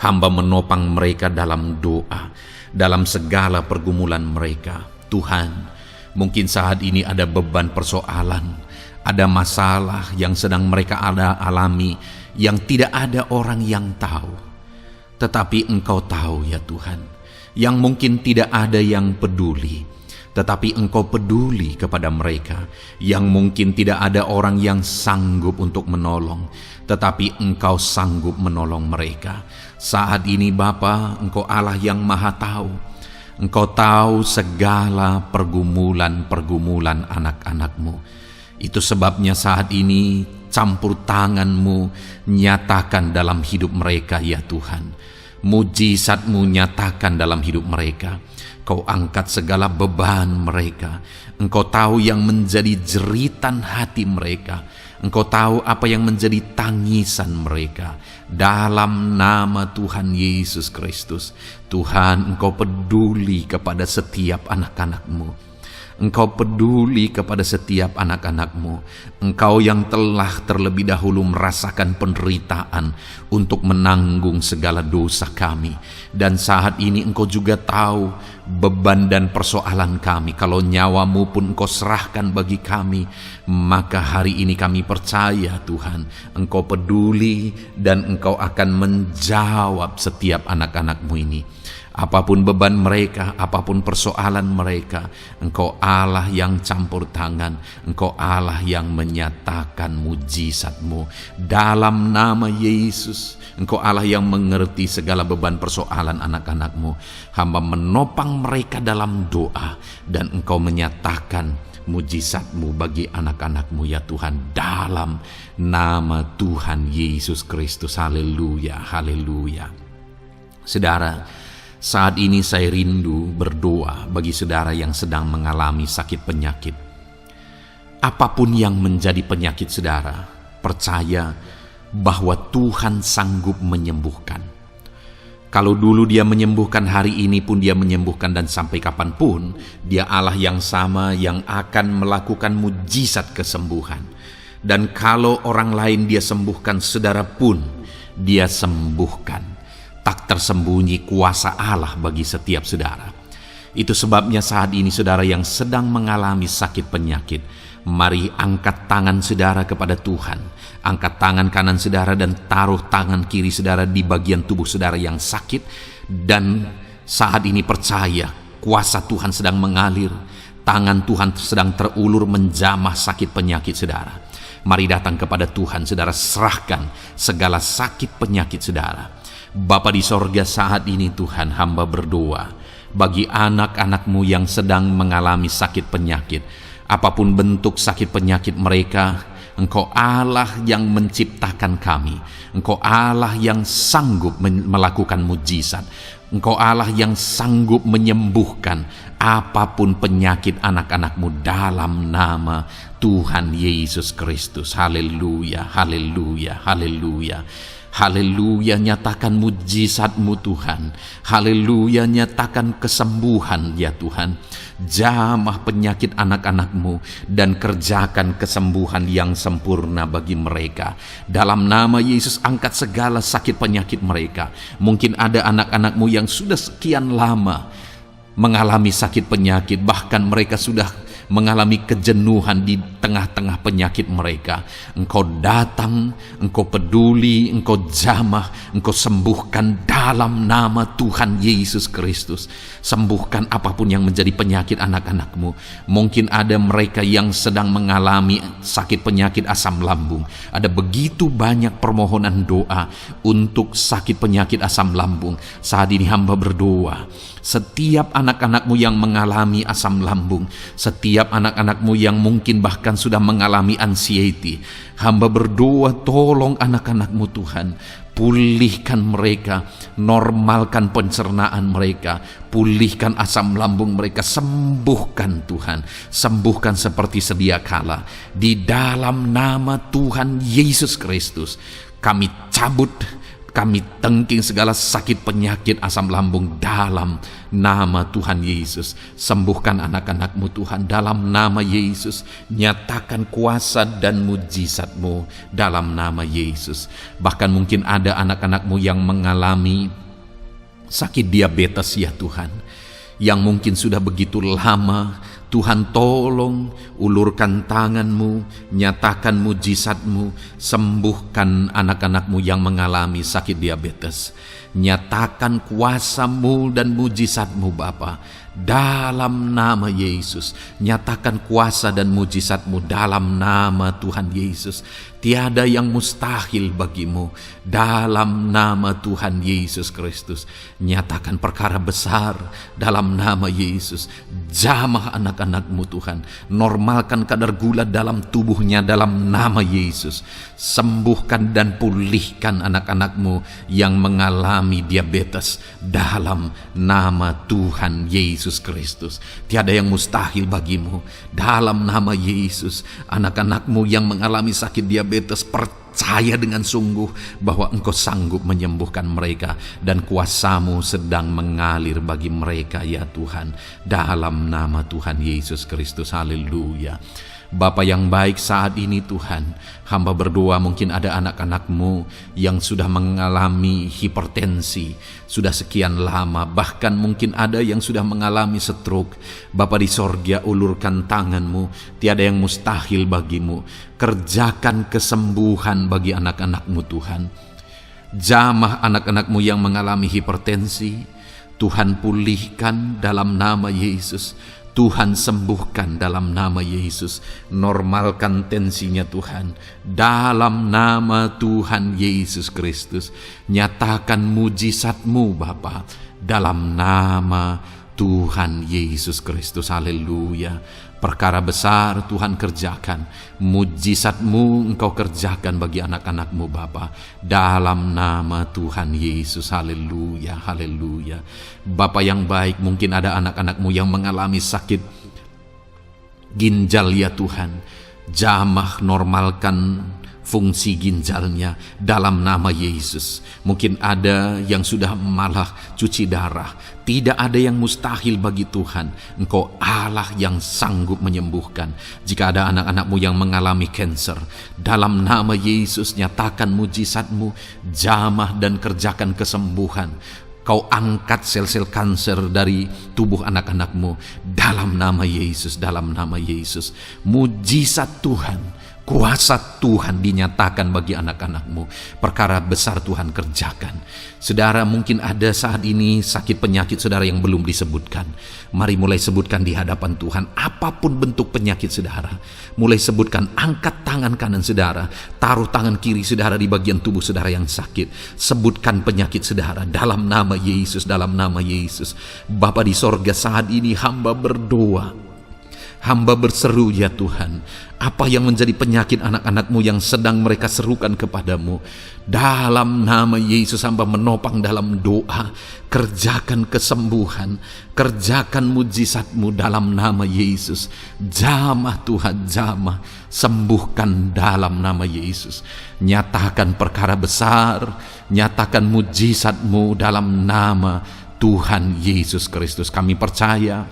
Hamba menopang mereka dalam doa, dalam segala pergumulan mereka. Tuhan, mungkin saat ini ada beban persoalan, ada masalah yang sedang mereka alami, yang tidak ada orang yang tahu. Tetapi Engkau tahu ya Tuhan, yang mungkin tidak ada yang peduli, tetapi Engkau peduli kepada mereka. Yang mungkin tidak ada orang yang sanggup untuk menolong, tetapi Engkau sanggup menolong mereka. Saat ini Bapa, Engkau Allah yang Maha Tahu. Engkau tahu segala pergumulan-pergumulan anak-anak-Mu. Itu sebabnya saat ini campur tangan-Mu nyatakan dalam hidup mereka ya Tuhan. Mujizat-Mu nyatakan dalam hidup mereka. Kau angkat segala beban mereka. Engkau tahu yang menjadi jeritan hati mereka. Engkau tahu apa yang menjadi tangisan mereka. Dalam nama Tuhan Yesus Kristus, Tuhan, Engkau peduli kepada setiap anak-anak-Mu. Engkau peduli kepada setiap anak-anak-Mu. Engkau yang telah terlebih dahulu merasakan penderitaan untuk menanggung segala dosa kami. Dan saat ini Engkau juga tahu beban dan persoalan kami. Kalau nyawa-Mu pun Engkau serahkan bagi kami, maka hari ini kami percaya Tuhan, Engkau peduli dan Engkau akan menjawab setiap anak-anak-Mu ini. Apapun beban mereka, apapun persoalan mereka, Engkau Allah yang campur tangan, Engkau Allah yang menyatakan mujizat-Mu. Dalam nama Yesus, Engkau Allah yang mengerti segala beban persoalan anak-anak-Mu. Hamba menopang mereka dalam doa, dan Engkau menyatakan mujizat-Mu bagi anak-anak-Mu ya Tuhan, dalam nama Tuhan Yesus Kristus. Haleluya, haleluya. Saudara, saat ini saya rindu berdoa bagi saudara yang sedang mengalami sakit penyakit. Apapun yang menjadi penyakit saudara, percaya bahwa Tuhan sanggup menyembuhkan. Kalau dulu Dia menyembuhkan, hari ini pun Dia menyembuhkan, dan sampai kapanpun Dia Allah yang sama yang akan melakukan mujizat kesembuhan. Dan kalau orang lain Dia sembuhkan, saudara pun Dia sembuhkan. Tak tersembunyi kuasa Allah bagi setiap saudara. Itu sebabnya saat ini saudara yang sedang mengalami sakit penyakit, mari angkat tangan saudara kepada Tuhan. Angkat tangan kanan saudara dan taruh tangan kiri saudara di bagian tubuh saudara yang sakit. Dan saat ini percaya kuasa Tuhan sedang mengalir. Tangan Tuhan sedang terulur menjamah sakit penyakit saudara. Mari datang kepada Tuhan saudara, serahkan segala sakit penyakit saudara. Bapa di sorga, saat ini Tuhan, hamba berdoa bagi anak-anak-Mu yang sedang mengalami sakit penyakit. Apapun bentuk sakit penyakit mereka, Engkau Allah yang menciptakan kami. Engkau Allah yang sanggup melakukan mujizat. Engkau Allah yang sanggup menyembuhkan apapun penyakit anak-anak-Mu dalam nama Tuhan Yesus Kristus. Haleluya, haleluya, haleluya. Haleluya, nyatakan mujizat-Mu Tuhan. Haleluya, nyatakan kesembuhan ya Tuhan. Jamah penyakit anak-anak-Mu dan kerjakan kesembuhan yang sempurna bagi mereka. Dalam nama Yesus, angkat segala sakit penyakit mereka. Mungkin ada anak-anak-Mu yang sudah sekian lama mengalami sakit penyakit, bahkan mereka sudah mengalami kejenuhan di tengah-tengah penyakit mereka. Engkau datang, Engkau peduli, Engkau jamah, Engkau sembuhkan dalam nama Tuhan Yesus Kristus. Sembuhkan apapun yang menjadi penyakit anak-anak-Mu. Mungkin ada mereka yang sedang mengalami sakit penyakit asam lambung. Ada begitu banyak permohonan doa untuk sakit penyakit asam lambung. Saat ini hamba berdoa, setiap anak-anak-Mu yang mengalami asam lambung, setiap anak-anak-Mu yang mungkin bahkan sudah mengalami anxiety, hamba berdoa, tolong anak-anak-Mu Tuhan, pulihkan mereka, normalkan pencernaan mereka, pulihkan asam lambung mereka, sembuhkan Tuhan, sembuhkan seperti sedia kala. Di dalam nama Tuhan Yesus Kristus, kami cabut, kami tengking segala sakit penyakit asam lambung dalam nama Tuhan Yesus. Sembuhkan anak-anak-Mu Tuhan dalam nama Yesus. Nyatakan kuasa dan mujizat-Mu dalam nama Yesus. Bahkan mungkin ada anak-anak-Mu yang mengalami sakit diabetes ya Tuhan, yang mungkin sudah begitu lama. Tuhan, tolong ulurkan tangan-Mu, nyatakan mujizat-Mu, sembuhkan anak-anak-Mu yang mengalami sakit diabetes. Nyatakan kuasa-Mu dan mujizat-Mu Bapa, dalam nama Yesus. Nyatakan kuasa dan mujizat-Mu dalam nama Tuhan Yesus. Tiada yang mustahil bagi-Mu dalam nama Tuhan Yesus Kristus. Nyatakan perkara besar dalam nama Yesus. Jamah anak-anak-Mu Tuhan. Normalkan kadar gula dalam tubuhnya dalam nama Yesus. Sembuhkan dan pulihkan anak-anak-Mu yang mengalami diabetes dalam nama Tuhan Yesus Kristus. Tiada yang mustahil bagi-Mu dalam nama Yesus. Anak-anak-Mu yang mengalami sakit diabetes, percaya percaya dengan sungguh bahwa Engkau sanggup menyembuhkan mereka, dan kuasa-Mu sedang mengalir bagi mereka ya Tuhan, dalam nama Tuhan Yesus Kristus. Haleluya. Bapa yang baik, saat ini Tuhan, hamba berdoa mungkin ada anak-anak-Mu yang sudah mengalami hipertensi sudah sekian lama, bahkan mungkin ada yang sudah mengalami stroke. Bapa di sorga, ulurkan tangan-Mu, tiada yang mustahil bagi-Mu. Kerjakan kesembuhan bagi anak-anak-Mu Tuhan. Jamah anak-anak-Mu yang mengalami hipertensi, Tuhan pulihkan dalam nama Yesus. Tuhan sembuhkan dalam nama Yesus. Normalkan tensinya Tuhan, dalam nama Tuhan Yesus Kristus. Nyatakan mujizat-Mu Bapa, dalam nama Tuhan Yesus Kristus. Haleluya. Perkara besar Tuhan kerjakan, mujizat-Mu Engkau kerjakan bagi anak-anak-Mu Bapa, dalam nama Tuhan Yesus. Haleluya, haleluya. Bapa yang baik, mungkin ada anak-anak-Mu yang mengalami sakit ginjal ya Tuhan. Jamah normalkan fungsi ginjalnya dalam nama Yesus. Mungkin ada yang sudah malah cuci darah. Tidak ada yang mustahil bagi Tuhan. Engkau Allah yang sanggup menyembuhkan. Jika ada anak-anak-Mu yang mengalami kanker, dalam nama Yesus nyatakan mujizat-Mu, jamah dan kerjakan kesembuhan. Kau angkat sel-sel kanker dari tubuh anak-anak-Mu dalam nama Yesus, dalam nama Yesus. Mujizat Tuhan, kuasa Tuhan dinyatakan bagi anak-anak-Mu. Perkara besar Tuhan kerjakan. Saudara, mungkin ada saat ini sakit penyakit saudara yang belum disebutkan. Mari mulai sebutkan di hadapan Tuhan. Apapun bentuk penyakit saudara, mulai sebutkan. Angkat tangan kanan saudara, taruh tangan kiri saudara di bagian tubuh saudara yang sakit. Sebutkan penyakit saudara dalam nama Yesus, dalam nama Yesus. Bapa di sorga, saat ini hamba berdoa, hamba berseru ya Tuhan, apa yang menjadi penyakit anak-anak-Mu yang sedang mereka serukan kepadamu, dalam nama Yesus hamba menopang dalam doa. Kerjakan kesembuhan, kerjakan mujizat-Mu dalam nama Yesus. Jamah Tuhan, jamah, sembuhkan dalam nama Yesus. Nyatakan perkara besar, nyatakan mujizat-Mu dalam nama Tuhan Yesus Kristus. Kami percaya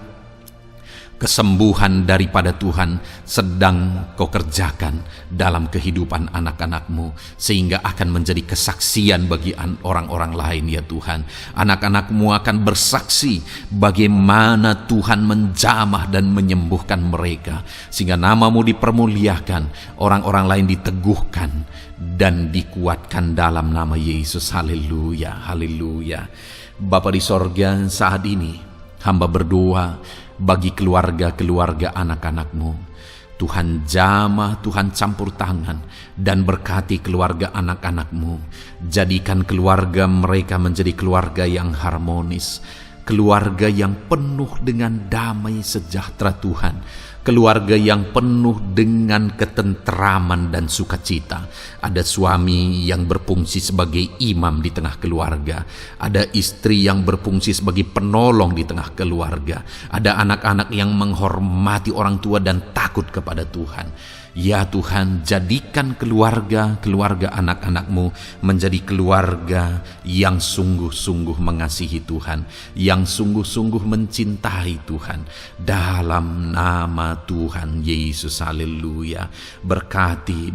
kesembuhan daripada Tuhan sedang Kau kerjakan dalam kehidupan anak-anak-Mu, sehingga akan menjadi kesaksian bagi orang-orang lain ya Tuhan. Anak-anak-Mu akan bersaksi bagaimana Tuhan menjamah dan menyembuhkan mereka, sehingga nama-Mu dipermuliakan, orang-orang lain diteguhkan dan dikuatkan dalam nama Yesus. Haleluya, haleluya. Bapa di sorga, saat ini hamba berdoa bagi keluarga-keluarga anak-anak-Mu. Tuhan jamah, Tuhan campur tangan dan berkati keluarga anak-anak-Mu. Jadikan keluarga mereka menjadi keluarga yang harmonis, keluarga yang penuh dengan damai sejahtera Tuhan, keluarga yang penuh dengan ketenteraman dan sukacita. Ada suami yang berfungsi sebagai imam di tengah keluarga, ada istri yang berfungsi sebagai penolong di tengah keluarga, ada anak-anak yang menghormati orang tua dan takut kepada Tuhan. Ya Tuhan, jadikan keluarga anak-anak-Mu menjadi keluarga yang sungguh-sungguh mengasihi Tuhan, yang sungguh-sungguh mencintai Tuhan, dalam nama Tuhan Yesus. Haleluya. Berkati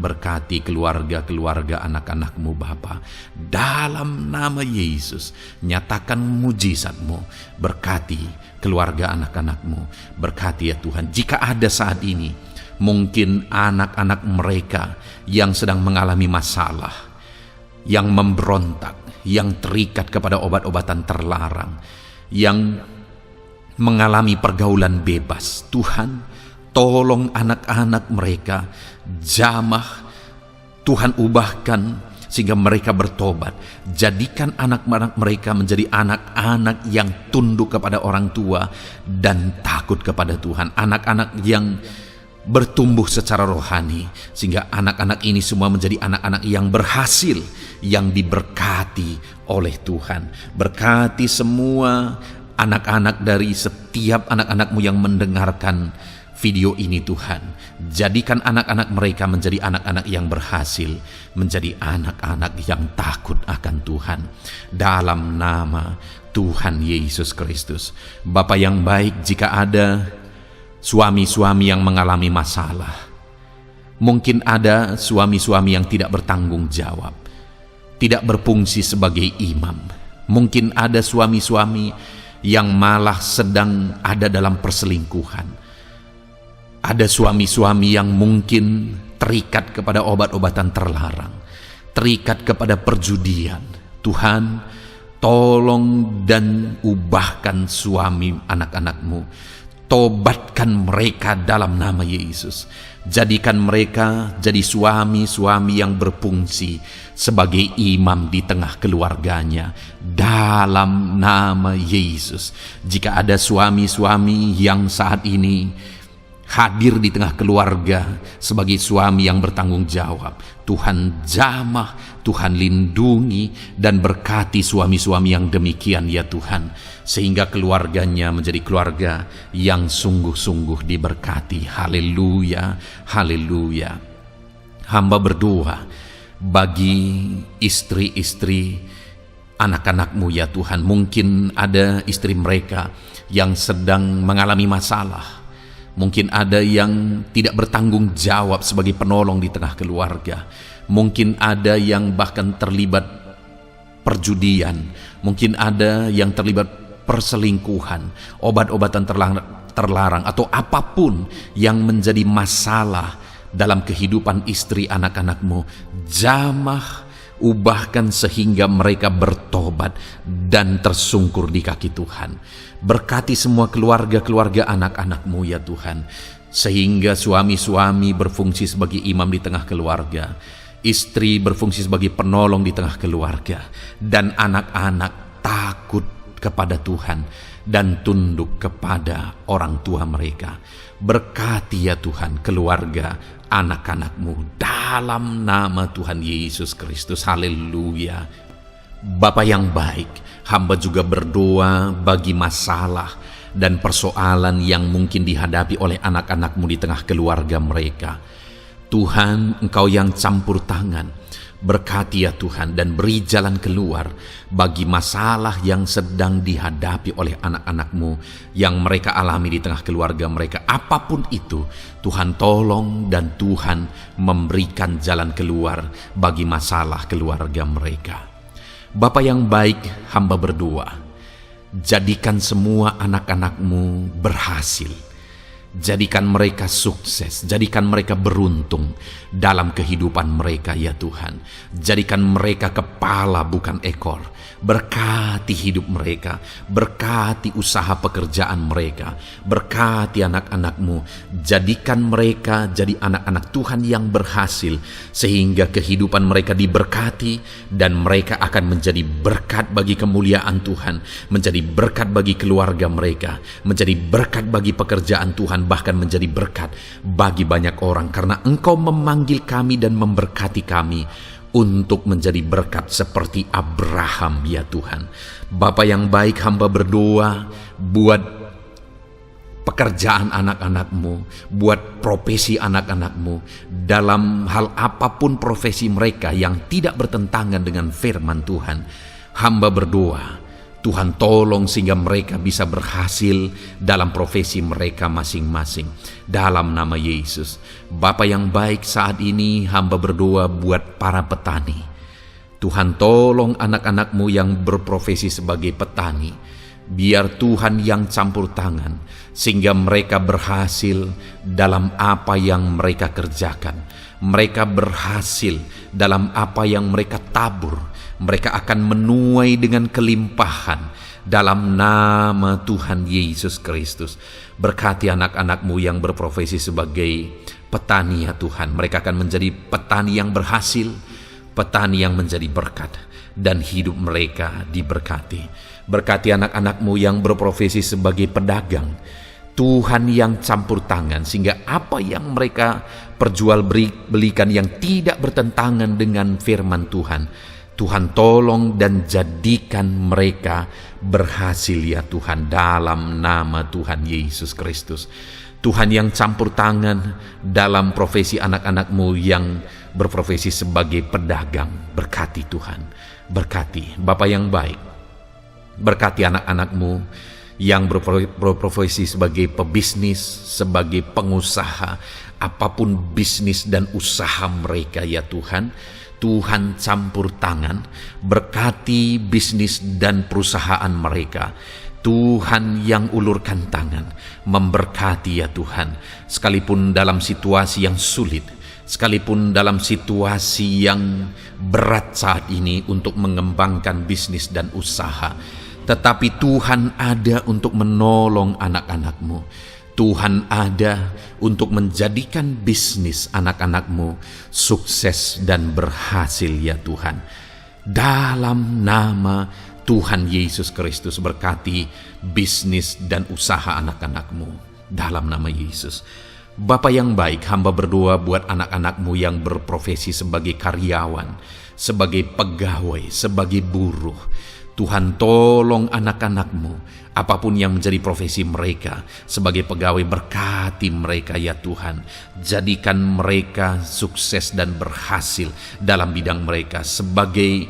keluarga anak-anak-Mu Bapa, dalam nama Yesus. Nyatakan mujizat-Mu, berkati keluarga anak-anak-Mu, berkati ya Tuhan. Jika ada saat ini mungkin anak-anak mereka yang sedang mengalami masalah, yang memberontak, yang terikat kepada obat-obatan terlarang, yang mengalami pergaulan bebas, Tuhan, tolong anak-anak mereka, jamah, Tuhan ubahkan sehingga mereka bertobat. Jadikan anak-anak mereka menjadi anak-anak yang tunduk kepada orang tua dan takut kepada Tuhan, anak-anak yang bertumbuh secara rohani, sehingga anak-anak ini semua menjadi anak-anak yang berhasil, yang diberkati oleh Tuhan. Berkati semua anak-anak dari setiap anak-anak-Mu yang mendengarkan video ini Tuhan. Jadikan anak-anak mereka menjadi anak-anak yang berhasil, menjadi anak-anak yang takut akan Tuhan. Dalam nama Tuhan Yesus Kristus. Bapa yang baik, jika ada suami-suami yang mengalami masalah, mungkin ada suami-suami yang tidak bertanggung jawab, tidak berfungsi sebagai imam. Mungkin ada suami-suami yang malah sedang ada dalam perselingkuhan. Ada suami-suami yang mungkin terikat kepada obat-obatan terlarang, terikat kepada perjudian. Tuhan, tolong dan ubahkan suami anak-anak-Mu. Tobatkan mereka dalam nama Yesus. Jadikan mereka jadi suami-suami yang berfungsi sebagai imam di tengah keluarganya. Dalam nama Yesus. Jika ada suami-suami yang saat ini hadir di tengah keluarga sebagai suami yang bertanggung jawab, Tuhan jamah, Tuhan lindungi dan berkati suami-suami yang demikian ya Tuhan, sehingga keluarganya menjadi keluarga yang sungguh-sungguh diberkati. Haleluya, haleluya. Hamba berdoa bagi istri-istri anak-anak-Mu ya Tuhan. Mungkin ada istri mereka yang sedang mengalami masalah. Mungkin ada yang tidak bertanggung jawab sebagai penolong di tengah keluarga. Mungkin ada yang bahkan terlibat perjudian. Mungkin ada yang terlibat perselingkuhan, obat-obatan terlarang, atau apapun yang menjadi masalah dalam kehidupan istri anak-anak-Mu. Jamah, ubahkan sehingga mereka bertobat dan tersungkur di kaki Tuhan. Berkati semua keluarga-keluarga anak-anak-Mu ya Tuhan, sehingga suami-suami berfungsi sebagai imam di tengah keluarga, istri berfungsi sebagai penolong di tengah keluarga, dan anak-anak takut kepada Tuhan dan tunduk kepada orang tua mereka. Berkati ya Tuhan keluarga anak-anak-Mu dalam nama Tuhan Yesus Kristus. Haleluya. Bapa yang baik, hamba juga berdoa bagi masalah dan persoalan yang mungkin dihadapi oleh anak-anak-Mu di tengah keluarga mereka. Tuhan, Engkau yang campur tangan, berkati ya Tuhan dan beri jalan keluar bagi masalah yang sedang dihadapi oleh anak-anak-Mu yang mereka alami di tengah keluarga mereka. Apapun itu, Tuhan tolong dan Tuhan memberikan jalan keluar bagi masalah keluarga mereka. Bapa yang baik, hamba berdoa, jadikan semua anak-anak-Mu berhasil. Jadikan mereka sukses, jadikan mereka beruntung dalam kehidupan mereka ya Tuhan. Jadikan mereka kepala bukan ekor. Berkati hidup mereka, berkati usaha pekerjaan mereka, berkati anak-anak-Mu. Jadikan mereka jadi anak-anak Tuhan yang berhasil, sehingga kehidupan mereka diberkati dan mereka akan menjadi berkat bagi kemuliaan Tuhan, menjadi berkat bagi keluarga mereka, menjadi berkat bagi pekerjaan Tuhan, bahkan menjadi berkat bagi banyak orang, karena Engkau memanggil kami dan memberkati kami untuk menjadi berkat seperti Abraham ya Tuhan. Bapa yang baik, hamba berdoa buat pekerjaan anak-anak-Mu, buat profesi anak-anak-Mu, dalam hal apapun profesi mereka yang tidak bertentangan dengan firman Tuhan. Hamba berdoa Tuhan tolong sehingga mereka bisa berhasil dalam profesi mereka masing-masing. Dalam nama Yesus. Bapa yang baik, saat ini hamba berdoa buat para petani. Tuhan tolong anak-anak-Mu yang berprofesi sebagai petani. Biar Tuhan yang campur tangan sehingga mereka berhasil dalam apa yang mereka kerjakan. Mereka berhasil dalam apa yang mereka tabur. Mereka akan menuai dengan kelimpahan dalam nama Tuhan Yesus Kristus. Berkati anak-anak-Mu yang berprofesi sebagai petani ya Tuhan. Mereka akan menjadi petani yang berhasil, petani yang menjadi berkat, dan hidup mereka diberkati. Berkati anak-anak-Mu yang berprofesi sebagai pedagang. Tuhan yang campur tangan sehingga apa yang mereka perjualbelikan yang tidak bertentangan dengan firman Tuhan, Tuhan tolong dan jadikan mereka berhasil ya Tuhan, dalam nama Tuhan Yesus Kristus. Tuhan yang campur tangan dalam profesi anak-anak-Mu yang berprofesi sebagai pedagang. Berkati Tuhan, berkati Bapa yang baik, berkati anak-anak-Mu yang berprofesi sebagai pebisnis, sebagai pengusaha, apapun bisnis dan usaha mereka ya Tuhan. Tuhan campur tangan, berkati bisnis dan perusahaan mereka. Tuhan yang ulurkan tangan, memberkati ya Tuhan. Sekalipun dalam situasi yang sulit, sekalipun dalam situasi yang berat saat ini untuk mengembangkan bisnis dan usaha, tetapi Tuhan ada untuk menolong anak-anak-Mu. Tuhan ada untuk menjadikan bisnis anak-anak-Mu sukses dan berhasil ya Tuhan. Dalam nama Tuhan Yesus Kristus, berkati bisnis dan usaha anak-anak-Mu. Dalam nama Yesus. Bapa yang baik, hamba berdoa buat anak-anak-Mu yang berprofesi sebagai karyawan, sebagai pegawai, sebagai buruh. Tuhan tolong anak-anak-Mu, apapun yang menjadi profesi mereka, sebagai pegawai berkati mereka ya Tuhan. Jadikan mereka sukses dan berhasil dalam bidang mereka. Sebagai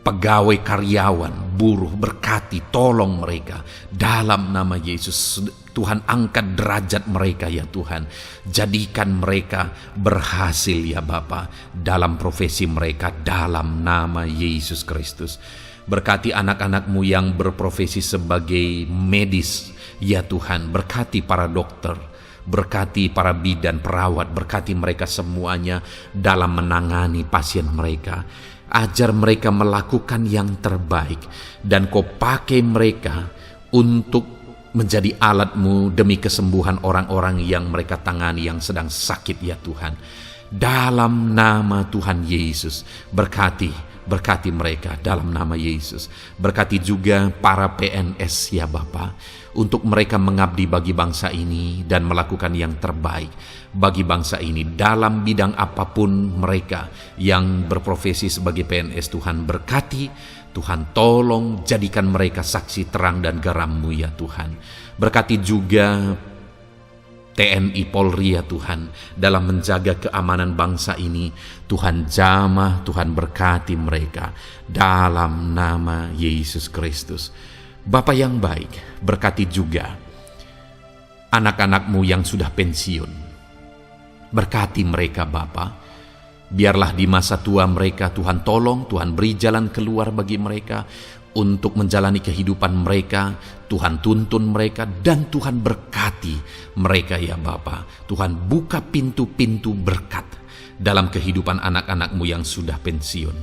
pegawai karyawan, buruh, berkati, tolong mereka. Dalam nama Yesus, Tuhan angkat derajat mereka ya Tuhan. Jadikan mereka berhasil ya Bapa dalam profesi mereka dalam nama Yesus Kristus. Berkati anak-anak-Mu yang berprofesi sebagai medis ya Tuhan. Berkati para dokter, berkati para bidan, perawat, berkati mereka semuanya dalam menangani pasien mereka. Ajar mereka melakukan yang terbaik dan Kau pakai mereka untuk menjadi alat-Mu demi kesembuhan orang-orang yang mereka tangani yang sedang sakit ya Tuhan. Dalam nama Tuhan Yesus, berkati mereka dalam nama Yesus. Berkati juga para PNS ya Bapa, untuk mereka mengabdi bagi bangsa ini dan melakukan yang terbaik bagi bangsa ini dalam bidang apapun mereka yang berprofesi sebagai PNS. Tuhan berkati, Tuhan tolong, jadikan mereka saksi terang dan garam-Mu ya Tuhan. Berkati juga TNI Polri ya Tuhan dalam menjaga keamanan bangsa ini. Tuhan jamah, Tuhan berkati mereka dalam nama Yesus Kristus. Bapa yang baik, berkati juga anak-anak-Mu yang sudah pensiun. Berkati mereka Bapa. Biarlah di masa tua mereka Tuhan tolong, Tuhan beri jalan keluar bagi mereka untuk menjalani kehidupan mereka. Tuhan tuntun mereka dan Tuhan berkati mereka ya Bapa. Tuhan buka pintu-pintu berkat dalam kehidupan anak-anak-Mu yang sudah pensiun.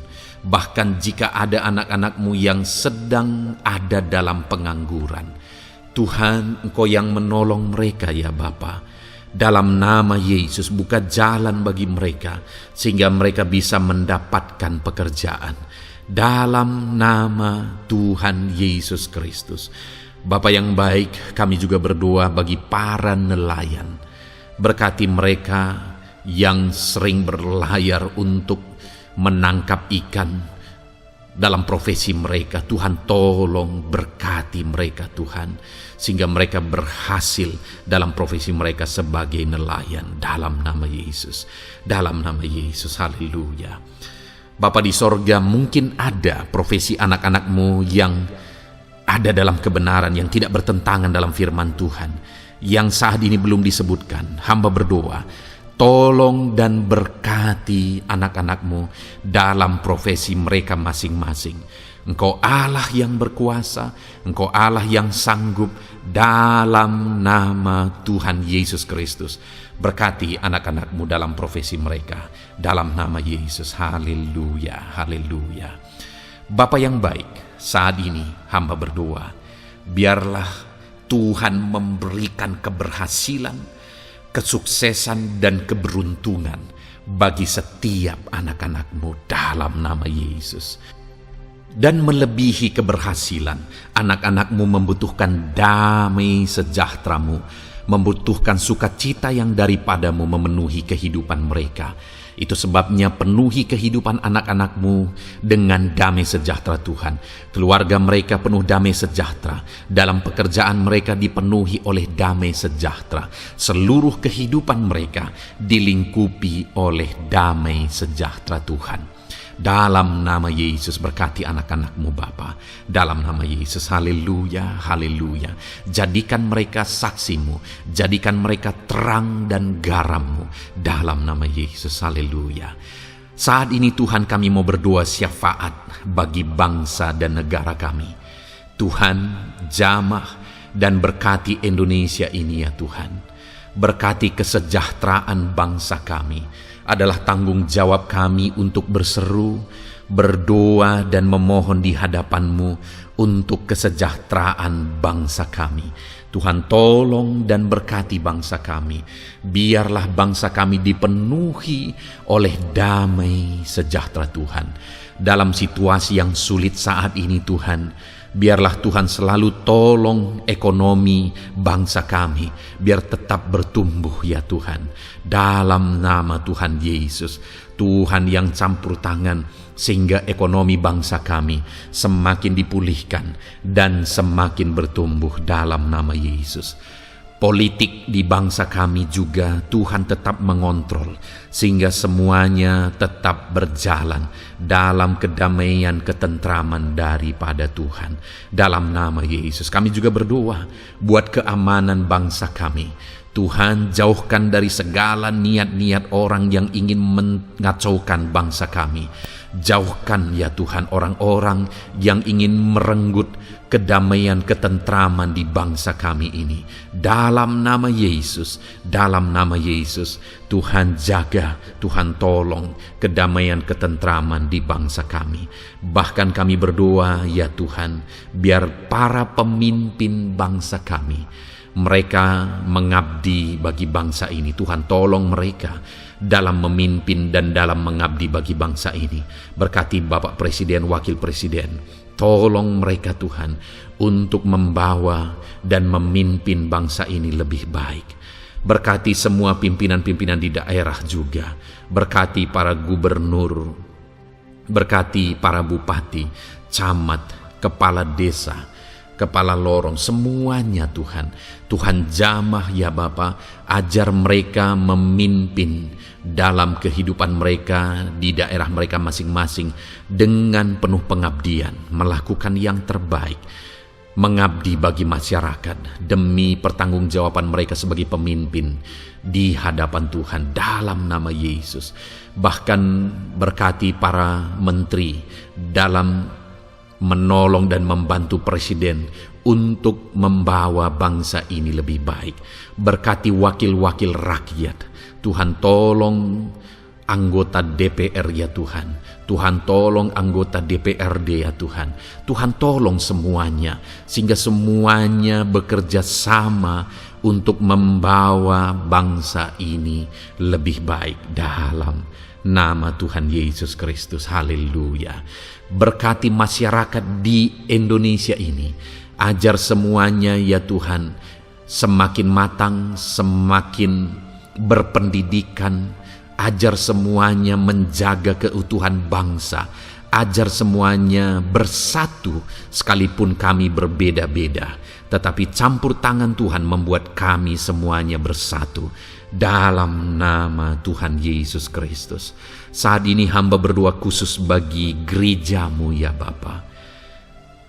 Bahkan jika ada anak-anak-Mu yang sedang ada dalam pengangguran, Tuhan Engkau yang menolong mereka ya Bapa. Dalam nama Yesus, buka jalan bagi mereka sehingga mereka bisa mendapatkan pekerjaan. Dalam nama Tuhan Yesus Kristus. Bapa yang baik, kami juga berdoa bagi para nelayan. Berkati mereka yang sering berlayar untuk menangkap ikan dalam profesi mereka. Tuhan tolong berkati mereka Tuhan, sehingga mereka berhasil dalam profesi mereka sebagai nelayan. Dalam nama Yesus, dalam nama Yesus, haleluya. Bapa di sorga, mungkin ada profesi anak-anak-Mu yang ada dalam kebenaran, yang tidak bertentangan dalam firman Tuhan, yang saat ini belum disebutkan. Hamba berdoa, tolong dan berkati anak-anak-Mu dalam profesi mereka masing-masing. Engkau Allah yang berkuasa, Engkau Allah yang sanggup. Dalam nama Tuhan Yesus Kristus, berkati anak-anak-Mu dalam profesi mereka. Dalam nama Yesus, haleluya, haleluya. Bapa yang baik, saat ini hamba berdoa, biarlah Tuhan memberikan keberhasilan, kesuksesan dan keberuntungan bagi setiap anak-anak-Mu dalam nama Yesus. Dan melebihi keberhasilan, anak-anak-Mu membutuhkan damai sejahtera-Mu, membutuhkan sukacita yang daripada-Mu memenuhi kehidupan mereka. Itu sebabnya penuhi kehidupan anak-anak-Mu dengan damai sejahtera Tuhan. Keluarga mereka penuh damai sejahtera. Dalam pekerjaan mereka dipenuhi oleh damai sejahtera. Seluruh kehidupan mereka dilingkupi oleh damai sejahtera Tuhan. Dalam nama Yesus berkati anak-anak-Mu Bapa. Dalam nama Yesus, haleluya, haleluya. Jadikan mereka saksi-Mu, jadikan mereka terang dan garam-Mu. Dalam nama Yesus, haleluya. Saat ini Tuhan, kami mau berdoa syafaat bagi bangsa dan negara kami. Tuhan, jamah dan berkati Indonesia ini ya Tuhan. Berkati kesejahteraan bangsa kami. Adalah tanggung jawab kami untuk berseru, berdoa dan memohon di hadapan-Mu untuk kesejahteraan bangsa kami. Tuhan, tolong dan berkati bangsa kami. Biarlah bangsa kami dipenuhi oleh damai sejahtera Tuhan. Dalam situasi yang sulit saat ini Tuhan, biarlah Tuhan selalu tolong ekonomi bangsa kami, biar tetap bertumbuh ya Tuhan. Dalam nama Tuhan Yesus, Tuhan yang campur tangan, sehingga ekonomi bangsa kami semakin dipulihkan dan semakin bertumbuh dalam nama Yesus. Politik di bangsa kami juga Tuhan tetap mengontrol, sehingga semuanya tetap berjalan dalam kedamaian, ketentraman daripada Tuhan. Dalam nama Yesus kami juga berdoa buat keamanan bangsa kami. Tuhan, jauhkan dari segala niat-niat orang yang ingin mengacaukan bangsa kami. Jauhkan ya Tuhan orang-orang yang ingin merenggut kedamaian, ketentraman di bangsa kami ini. Dalam nama Yesus, dalam nama Yesus, Tuhan jaga, Tuhan tolong kedamaian, ketentraman di bangsa kami. Bahkan kami berdoa ya Tuhan, biar para pemimpin bangsa kami, mereka mengabdi bagi bangsa ini. Tuhan tolong mereka dalam memimpin dan dalam mengabdi bagi bangsa ini. Berkati Bapak Presiden, Wakil Presiden, tolong mereka Tuhan untuk membawa dan memimpin bangsa ini lebih baik. Berkati semua pimpinan-pimpinan di daerah juga. Berkati para gubernur, berkati para bupati, camat, kepala desa, kepala lorong, semuanya Tuhan. Tuhan jamah ya Bapa, ajar mereka memimpin dalam kehidupan mereka di daerah mereka masing-masing dengan penuh pengabdian, melakukan yang terbaik, mengabdi bagi masyarakat demi pertanggungjawaban mereka sebagai pemimpin di hadapan Tuhan dalam nama Yesus. Bahkan berkati para menteri dalam menolong dan membantu presiden untuk membawa bangsa ini lebih baik. Berkati wakil-wakil rakyat. Tuhan tolong anggota DPR ya Tuhan. Tuhan tolong anggota DPRD ya Tuhan. Tuhan tolong semuanya, sehingga semuanya bekerja sama untuk membawa bangsa ini lebih baik dalam nama Tuhan Yesus Kristus. Haleluya. Berkati masyarakat di Indonesia ini. Ajar semuanya ya Tuhan semakin matang, semakin berpendidikan. Ajar semuanya menjaga keutuhan bangsa. Ajar semuanya bersatu sekalipun kami berbeda-beda. Tetapi campur tangan Tuhan membuat kami semuanya bersatu. Dalam nama Tuhan Yesus Kristus. Saat ini hamba berdoa khusus bagi gerejamu ya Bapa.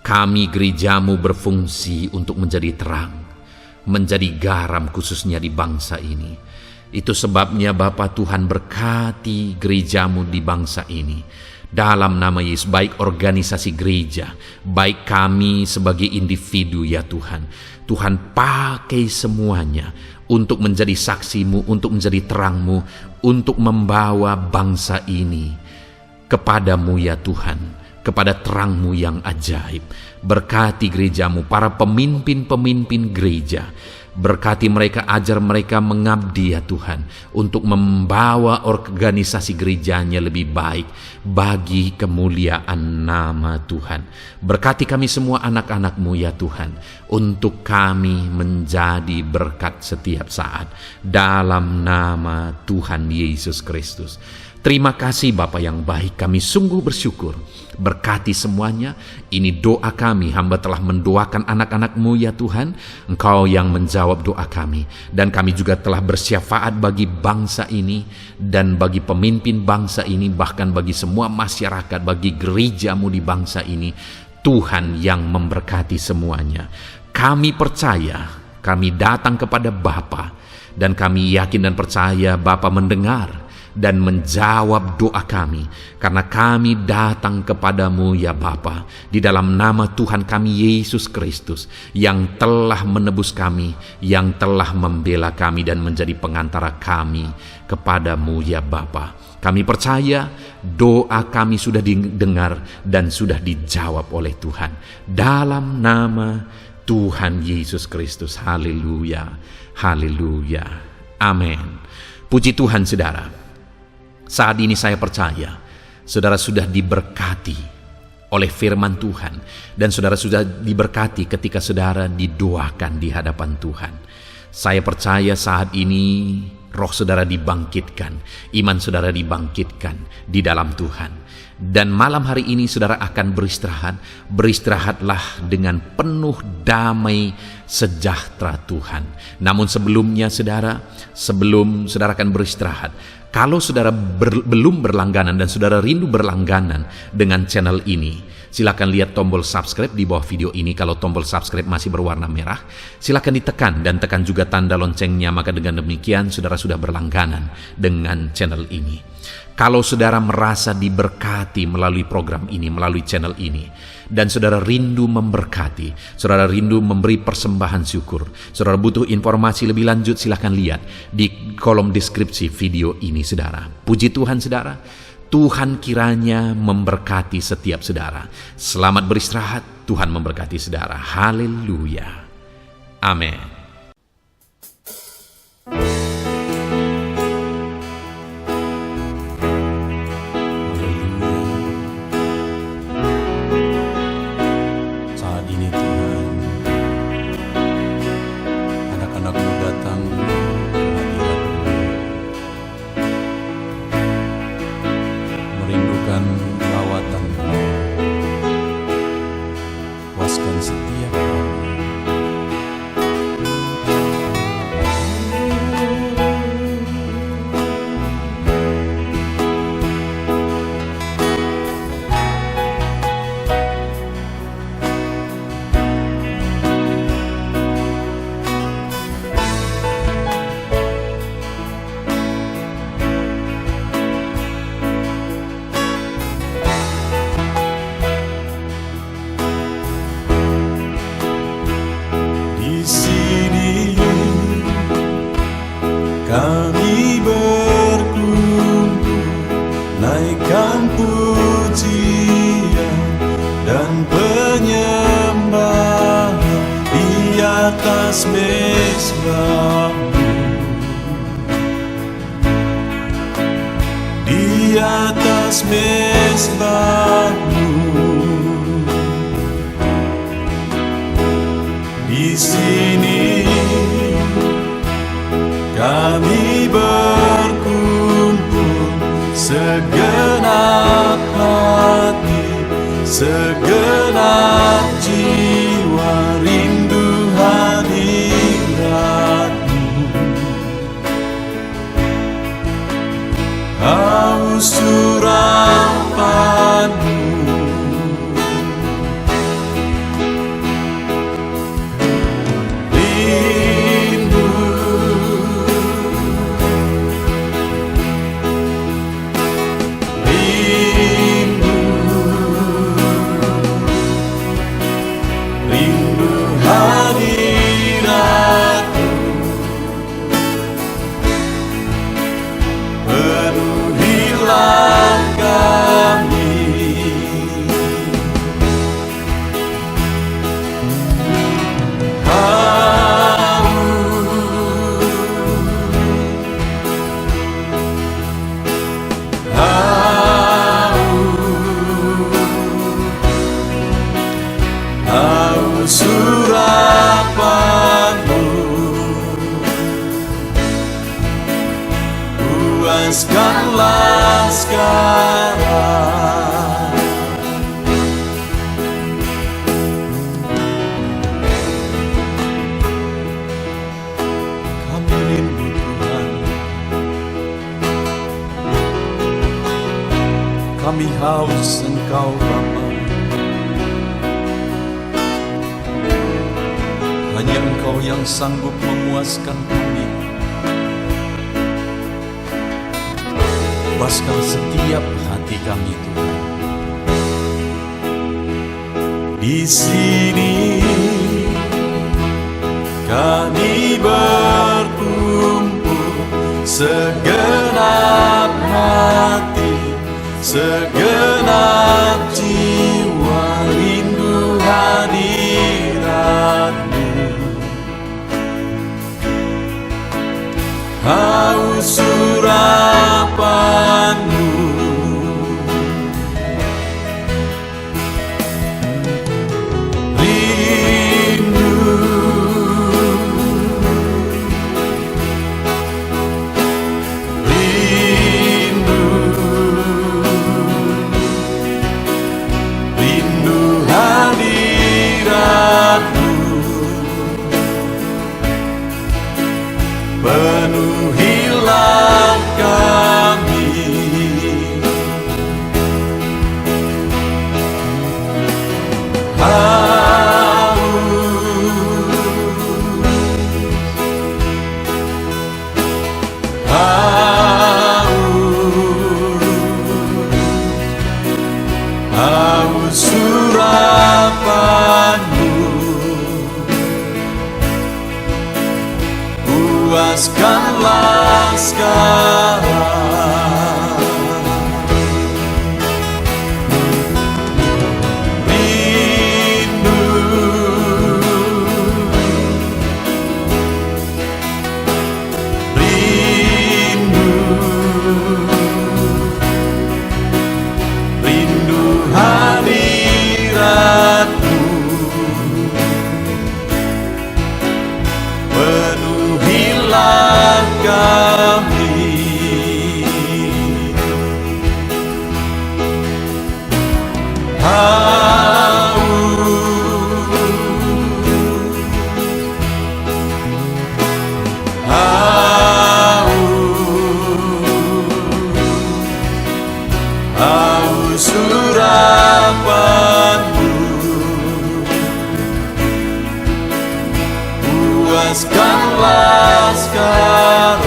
Kami gerejamu berfungsi untuk menjadi terang, menjadi garam khususnya di bangsa ini. Itu sebabnya Bapa Tuhan berkati gerejamu di bangsa ini. Dalam nama Yesus, baik organisasi gereja, baik kami sebagai individu ya Tuhan. Tuhan pakai semuanya untuk menjadi saksimu, untuk menjadi terangmu, untuk membawa bangsa ini kepadamu ya Tuhan, kepada terangmu yang ajaib. Berkati gerejamu, para pemimpin-pemimpin gereja. Berkati mereka, ajar mereka mengabdi ya Tuhan, untuk membawa organisasi gerejanya lebih baik bagi kemuliaan nama Tuhan. Berkati kami semua anak-anak-Mu ya Tuhan, untuk kami menjadi berkat setiap saat dalam nama Tuhan Yesus Kristus. Terima kasih Bapa yang baik, kami sungguh bersyukur. Berkati semuanya, ini doa kami, hamba telah mendoakan anak-anak-Mu ya Tuhan, Engkau yang menjawab doa kami. Dan kami juga telah bersyafaat bagi bangsa ini, dan bagi pemimpin bangsa ini, bahkan bagi semua masyarakat, bagi gereja-Mu di bangsa ini. Tuhan yang memberkati semuanya. Kami percaya, kami datang kepada Bapa, dan kami yakin dan percaya Bapa mendengar dan menjawab doa kami, karena kami datang kepadamu ya Bapa, di dalam nama Tuhan kami Yesus Kristus, yang telah menebus kami, yang telah membela kami dan menjadi pengantara kami kepadamu ya Bapa. Kami percaya doa kami sudah didengar dan sudah dijawab oleh Tuhan, dalam nama Tuhan Yesus Kristus. Haleluya, haleluya, amin. Puji Tuhan saudara. Saat ini saya percaya saudara sudah diberkati oleh firman Tuhan, dan saudara sudah diberkati ketika saudara didoakan di hadapan Tuhan. Saya percaya saat ini roh saudara dibangkitkan, iman saudara dibangkitkan di dalam Tuhan. Dan malam hari ini saudara akan beristirahat. Beristirahatlah dengan penuh damai sejahtera Tuhan. Namun sebelumnya saudara, sebelum saudara akan beristirahat, kalau saudara belum berlangganan dan saudara rindu berlangganan dengan channel ini, silakan lihat tombol subscribe di bawah video ini. Kalau tombol subscribe masih berwarna merah, silakan ditekan dan tekan juga tanda loncengnya. Maka dengan demikian saudara sudah berlangganan dengan channel ini. Kalau saudara merasa diberkati melalui program ini, melalui channel ini, dan saudara rindu memberkati, saudara rindu memberi persembahan syukur, saudara butuh informasi lebih lanjut, silakan lihat di kolom deskripsi video ini saudara. Puji Tuhan saudara, Tuhan kiranya memberkati setiap saudara. Selamat beristirahat, Tuhan memberkati saudara. Haleluya, amin. Merindukan lawatan, puaskan setiap kami. Kami berkumpul, naikkan pujian dan penyembahan di atas mezbah-Mu, di atas mezbah-Mu. Di sini kami berkumpul, segenap hati, segenap jiwa, rindu hadirat-Mu, haus urapan-Mu. haus Engkau Bapa. Hanya Engkau yang sanggup memuaskan kami. Puaskan setiap hati kami Tuhan. Di sini kami berkumpul, segenap hati, segenap jiwa rindu hadirat-Mu. Haus urapan-Mu, penuhilah kami. Haus urapan-Mu, puaskanlah sekarang. Rindu, rindu, rindu hadirat-Mu. Penuhilah kami. Haus urapan-Mu, puaskanlah sekarang.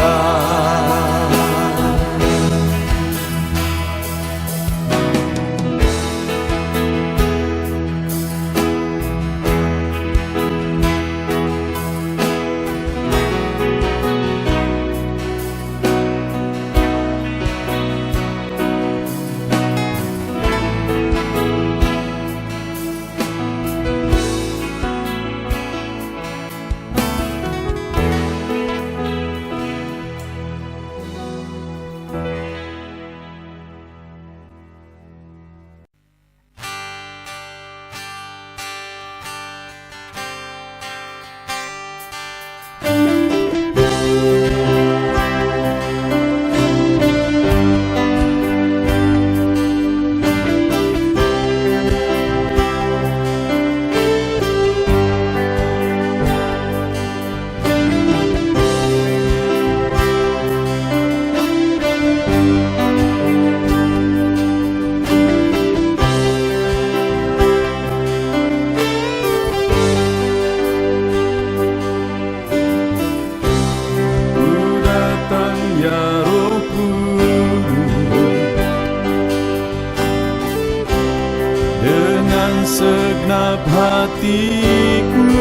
Segenap hatiku,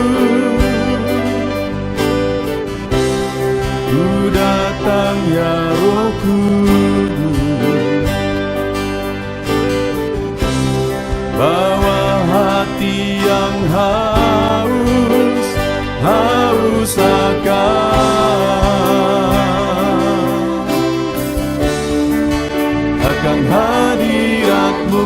ku datang ya Roh Kudus. Bawa hati yang haus, haus akan hadirat-Mu.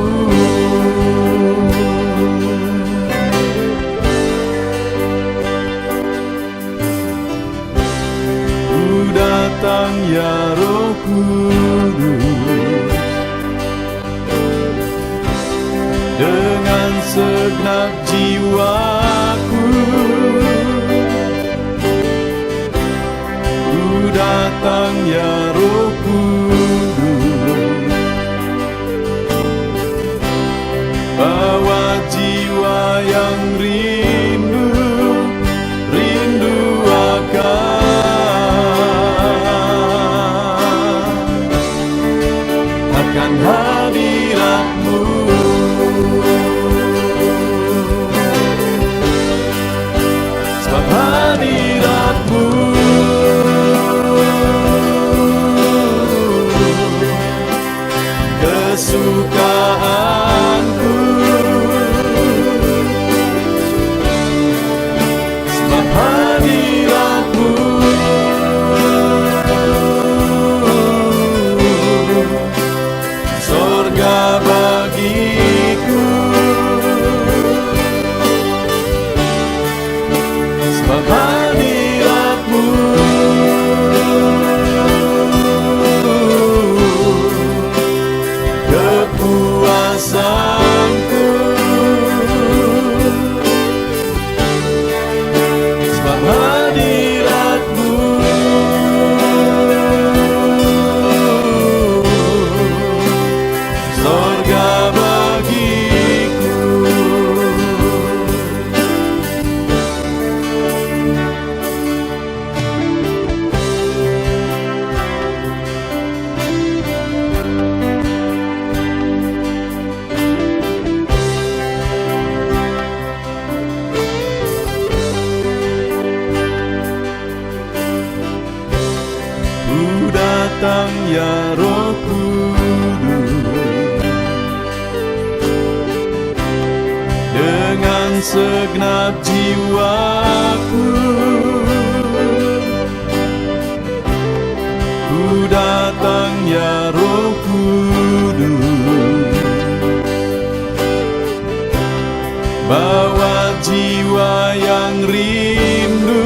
Datang ya Roh Kudus, dengan segenap jiwaku, ku datang ya Roh Kudus. datang ya Roh Kudus, dengan segenap jiwaku ku datang ya Roh Kudus, bawa jiwa yang rindu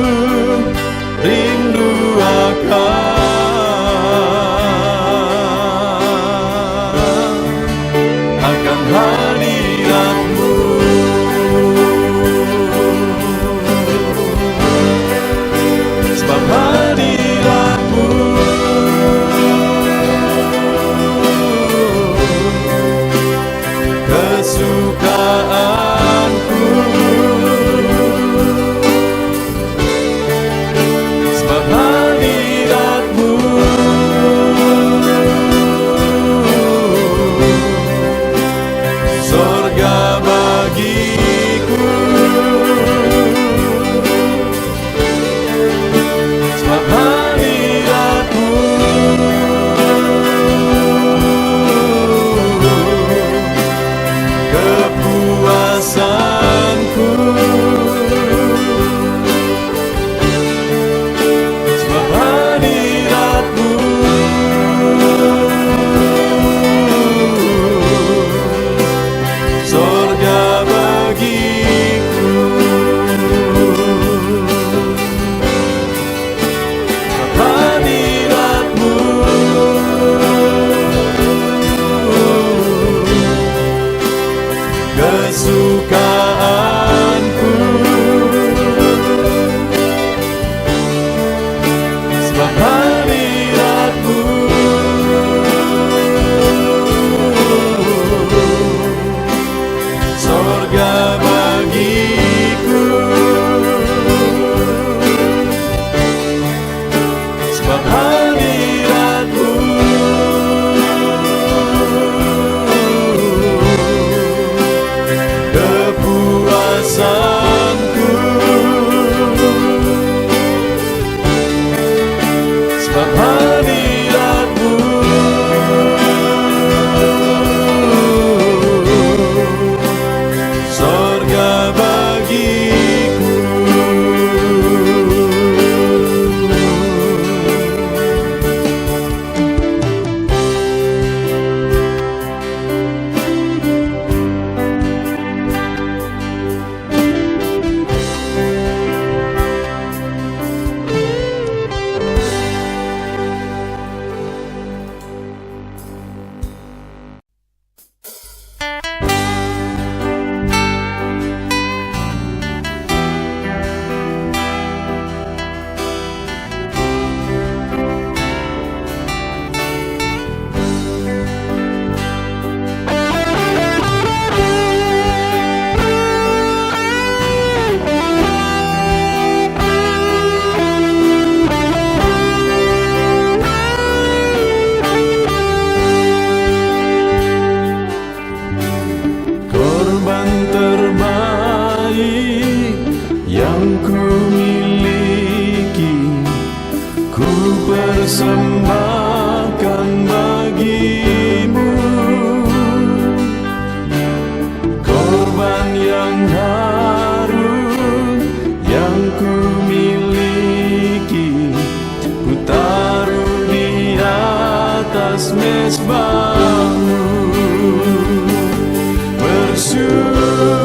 akan hadirat-Mu. Sebab hadirat-Mu kesukaanku, sebab hadirat-Mu sorga bagiku, sebab hadirat-Mu kepuasanku, sebab hadirat-Mu sorga bagiku, sebab hadirat-Mu kesukaanku, sebab hadirat-Mu sorga bagiku, sebab hadirat-Mu kepuasanku, sebab hadirat-Mu sorga bagiku. Korban terbaik yang ku miliki, ku persembahkan bagi-Mu. Korban yang harum yang ku miliki, ku taruh di atas mezbah-Mu. Bersyukur